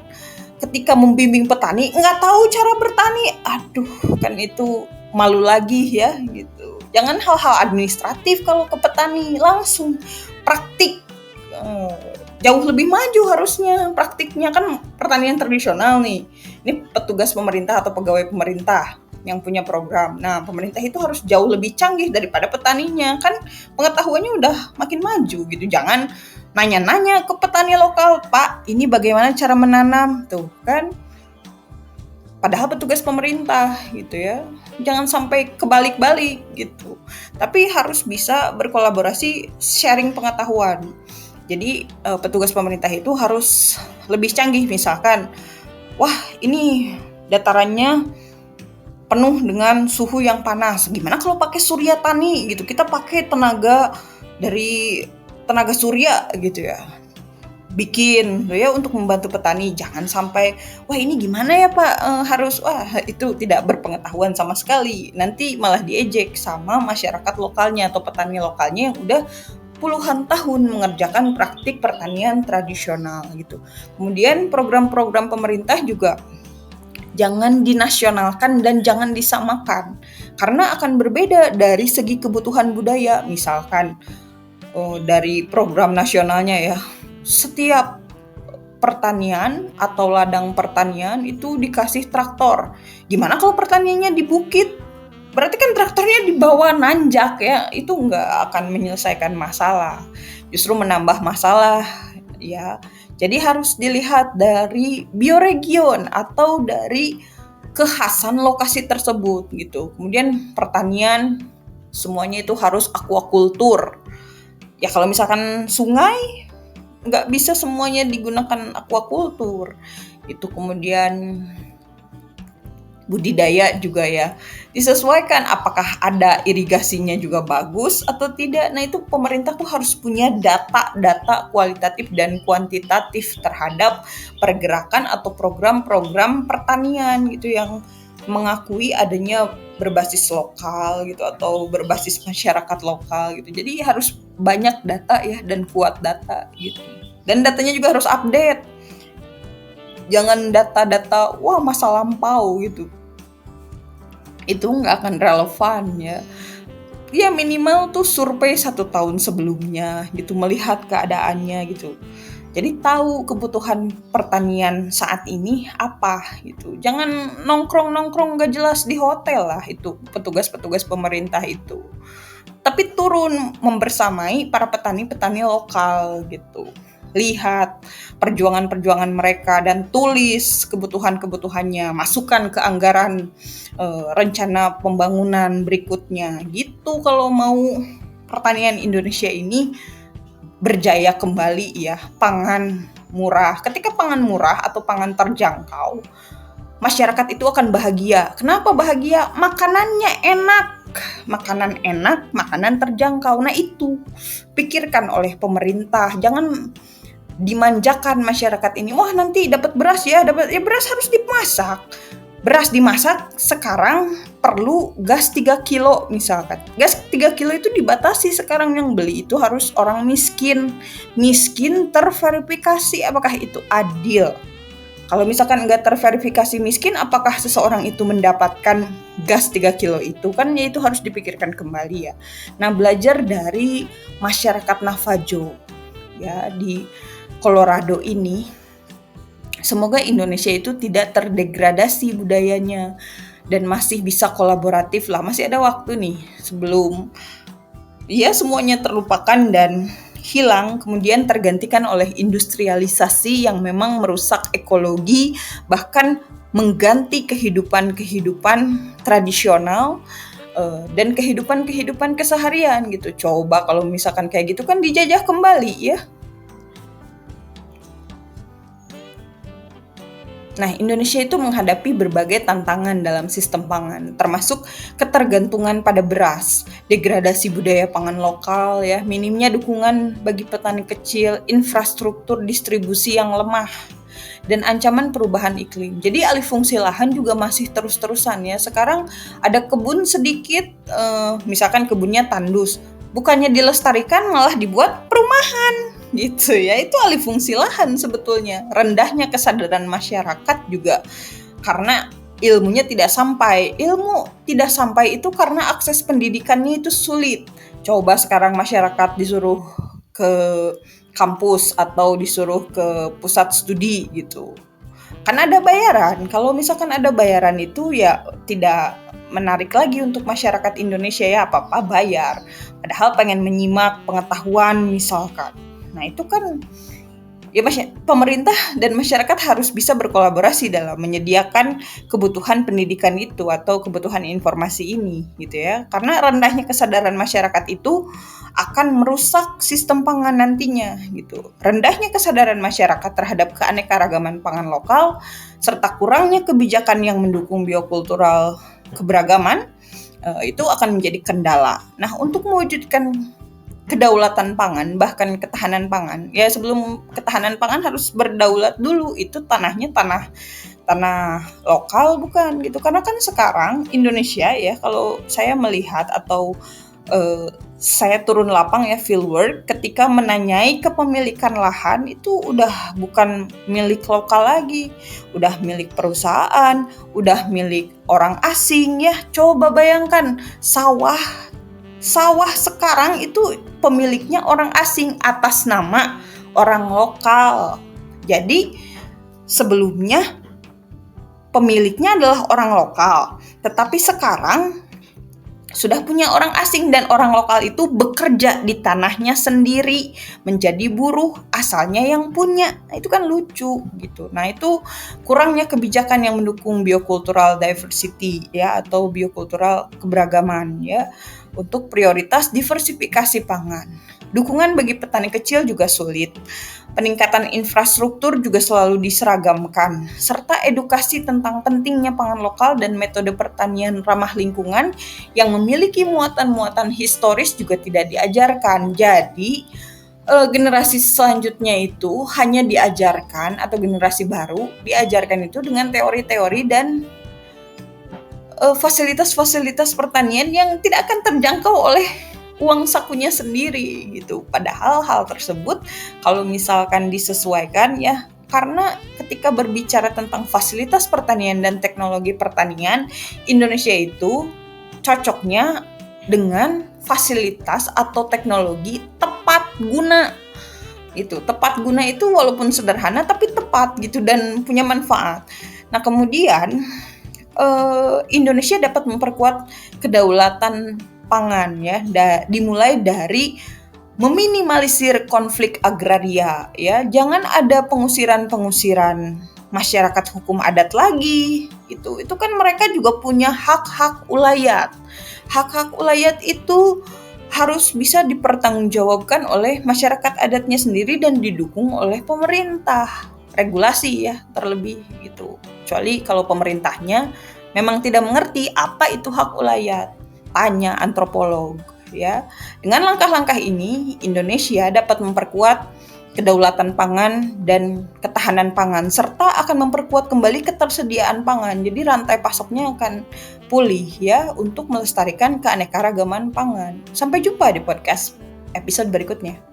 ketika membimbing petani nggak tahu cara bertani. Aduh, kan itu malu lagi ya gitu. Jangan hal-hal administratif kalau ke petani, langsung praktik. Jauh lebih maju harusnya praktiknya, kan pertanian tradisional nih. Ini petugas pemerintah atau pegawai pemerintah yang punya program. Nah, pemerintah itu harus jauh lebih canggih daripada petaninya. Kan pengetahuannya udah makin maju gitu. Jangan nanya-nanya ke petani lokal, "Pak, ini bagaimana cara menanam?" Tuh kan. Padahal petugas pemerintah gitu ya. Jangan sampai kebalik-balik gitu. Tapi harus bisa berkolaborasi, sharing pengetahuan. Jadi petugas pemerintah itu harus lebih canggih, misalkan, wah ini datarannya penuh dengan suhu yang panas. Gimana kalau pakai surya tani gitu? Kita pakai tenaga dari tenaga surya gitu ya. Bikin ya untuk membantu petani. Jangan sampai wah ini gimana ya Pak, harus wah itu tidak berpengetahuan sama sekali. Nanti malah diejek sama masyarakat lokalnya atau petani lokalnya yang udah puluhan tahun mengerjakan praktik pertanian tradisional gitu. Kemudian program-program pemerintah juga jangan dinasionalkan dan jangan disamakan karena akan berbeda dari segi kebutuhan budaya. Misalkan dari program nasionalnya ya, setiap pertanian atau ladang pertanian itu dikasih traktor. Gimana kalau pertaniannya di bukit? Berarti kan traktornya dibawa nanjak ya, itu nggak akan menyelesaikan masalah, justru menambah masalah ya. Jadi harus dilihat dari bioregion atau dari kekhasan lokasi tersebut gitu. Kemudian pertanian semuanya itu harus aquaculture. Ya kalau misalkan sungai nggak bisa semuanya digunakan aquaculture itu. Kemudian budidaya juga ya disesuaikan, apakah ada irigasinya juga bagus atau tidak. Nah itu pemerintah tuh harus punya data kualitatif dan kuantitatif terhadap pergerakan atau program-program pertanian gitu yang mengakui adanya berbasis lokal gitu atau berbasis masyarakat lokal gitu. Jadi harus banyak data ya dan kuat data gitu. Dan datanya juga harus update. Jangan data-data wah masa lampau gitu. Itu nggak akan relevan ya. Ya minimal tuh survei 1 tahun sebelumnya gitu, melihat keadaannya gitu. Jadi tahu kebutuhan pertanian saat ini apa gitu. Jangan nongkrong-nongkrong gak jelas di hotel lah itu petugas-petugas pemerintah itu. Tapi turun membersamai para petani-petani lokal gitu. Lihat perjuangan-perjuangan mereka dan tulis kebutuhan-kebutuhannya, masukkan ke anggaran rencana pembangunan berikutnya gitu. Kalau mau pertanian Indonesia ini berjaya kembali ya, pangan murah. Ketika pangan murah atau pangan terjangkau, masyarakat itu akan bahagia. Kenapa bahagia? Makanannya enak. Makanan enak, makanan terjangkau. Nah itu pikirkan oleh pemerintah. Jangan dimanjakan masyarakat ini. Wah nanti dapat beras ya, beras harus dimasak. Beras dimasak sekarang perlu gas 3 kilo misalkan. Gas 3 kilo itu dibatasi sekarang, yang beli itu harus orang miskin. Miskin terverifikasi, apakah itu adil? Kalau misalkan nggak terverifikasi miskin, apakah seseorang itu mendapatkan gas 3 kilo itu? Kan ya itu harus dipikirkan kembali ya. Nah belajar dari masyarakat Navajo ya di Colorado ini, semoga Indonesia itu tidak terdegradasi budayanya dan masih bisa kolaboratif lah. Masih ada waktu nih sebelum ya semuanya terlupakan dan hilang, kemudian tergantikan oleh industrialisasi yang memang merusak ekologi, bahkan mengganti kehidupan tradisional dan kehidupan keseharian gitu. Coba kalau misalkan kayak gitu kan dijajah kembali ya. Nah, Indonesia itu menghadapi berbagai tantangan dalam sistem pangan, termasuk ketergantungan pada beras, degradasi budaya pangan lokal, ya, minimnya dukungan bagi petani kecil, infrastruktur distribusi yang lemah, dan ancaman perubahan iklim. Jadi alih fungsi lahan juga masih terus-terusan ya. Sekarang ada kebun sedikit, misalkan kebunnya tandus, bukannya dilestarikan malah dibuat perumahan. Gitu ya, itu alih fungsi lahan sebetulnya. Rendahnya kesadaran masyarakat juga karena ilmunya tidak sampai. Ilmu tidak sampai itu karena akses pendidikannya itu sulit. Coba sekarang masyarakat disuruh ke kampus atau disuruh ke pusat studi gitu. Kan ada bayaran. Kalau misalkan ada bayaran itu ya tidak menarik lagi untuk masyarakat Indonesia ya, apa-apa bayar. Padahal pengen menyimak pengetahuan misalkan. Nah itu kan Ya, pemerintah dan masyarakat harus bisa berkolaborasi dalam menyediakan kebutuhan pendidikan itu atau kebutuhan informasi ini gitu ya. Karena rendahnya kesadaran masyarakat itu akan merusak sistem pangan nantinya gitu. Rendahnya kesadaran masyarakat terhadap keanekaragaman pangan lokal serta kurangnya kebijakan yang mendukung biokultural keberagaman itu akan menjadi kendala. Nah, untuk mewujudkan kedaulatan pangan, bahkan ketahanan pangan. Ya, sebelum ketahanan pangan harus berdaulat dulu. Itu tanahnya tanah lokal bukan gitu. Karena kan sekarang Indonesia ya, kalau saya melihat atau saya turun lapang ya, field work, ketika menanyai kepemilikan lahan itu udah bukan milik lokal lagi, udah milik perusahaan, udah milik orang asing ya. Coba bayangkan sawah sekarang itu pemiliknya orang asing atas nama orang lokal. Jadi sebelumnya pemiliknya adalah orang lokal, tetapi sekarang sudah punya orang asing dan orang lokal itu bekerja di tanahnya sendiri menjadi buruh asalnya yang punya. Nah, itu kan lucu gitu. Nah, itu kurangnya kebijakan yang mendukung biocultural diversity ya atau biocultural keberagaman ya untuk prioritas diversifikasi pangan. Dukungan bagi petani kecil juga sulit. Peningkatan infrastruktur juga selalu diseragamkan, serta edukasi tentang pentingnya pangan lokal dan metode pertanian ramah lingkungan yang memiliki muatan-muatan historis juga tidak diajarkan. Jadi, generasi selanjutnya itu hanya diajarkan atau generasi baru diajarkan itu dengan teori-teori dan fasilitas-fasilitas pertanian yang tidak akan terjangkau oleh uang sakunya sendiri gitu. Padahal hal tersebut kalau misalkan disesuaikan ya, karena ketika berbicara tentang fasilitas pertanian dan teknologi pertanian, Indonesia itu cocoknya dengan fasilitas atau teknologi tepat guna. Itu tepat guna itu walaupun sederhana tapi tepat gitu dan punya manfaat. Nah, kemudian Indonesia dapat memperkuat kedaulatan pangan ya, dimulai dari meminimalisir konflik agraria ya. Jangan ada pengusiran masyarakat hukum adat lagi. Itu kan mereka juga punya hak-hak ulayat. Hak-hak ulayat itu harus bisa dipertanggungjawabkan oleh masyarakat adatnya sendiri dan didukung oleh pemerintah. Regulasi ya terlebih gitu. Kecuali kalau pemerintahnya memang tidak mengerti apa itu hak ulayat, tanya antropolog ya. Dengan langkah-langkah ini Indonesia dapat memperkuat kedaulatan pangan dan ketahanan pangan serta akan memperkuat kembali ketersediaan pangan. Jadi rantai pasoknya akan pulih ya untuk melestarikan keanekaragaman pangan. Sampai jumpa di podcast episode berikutnya.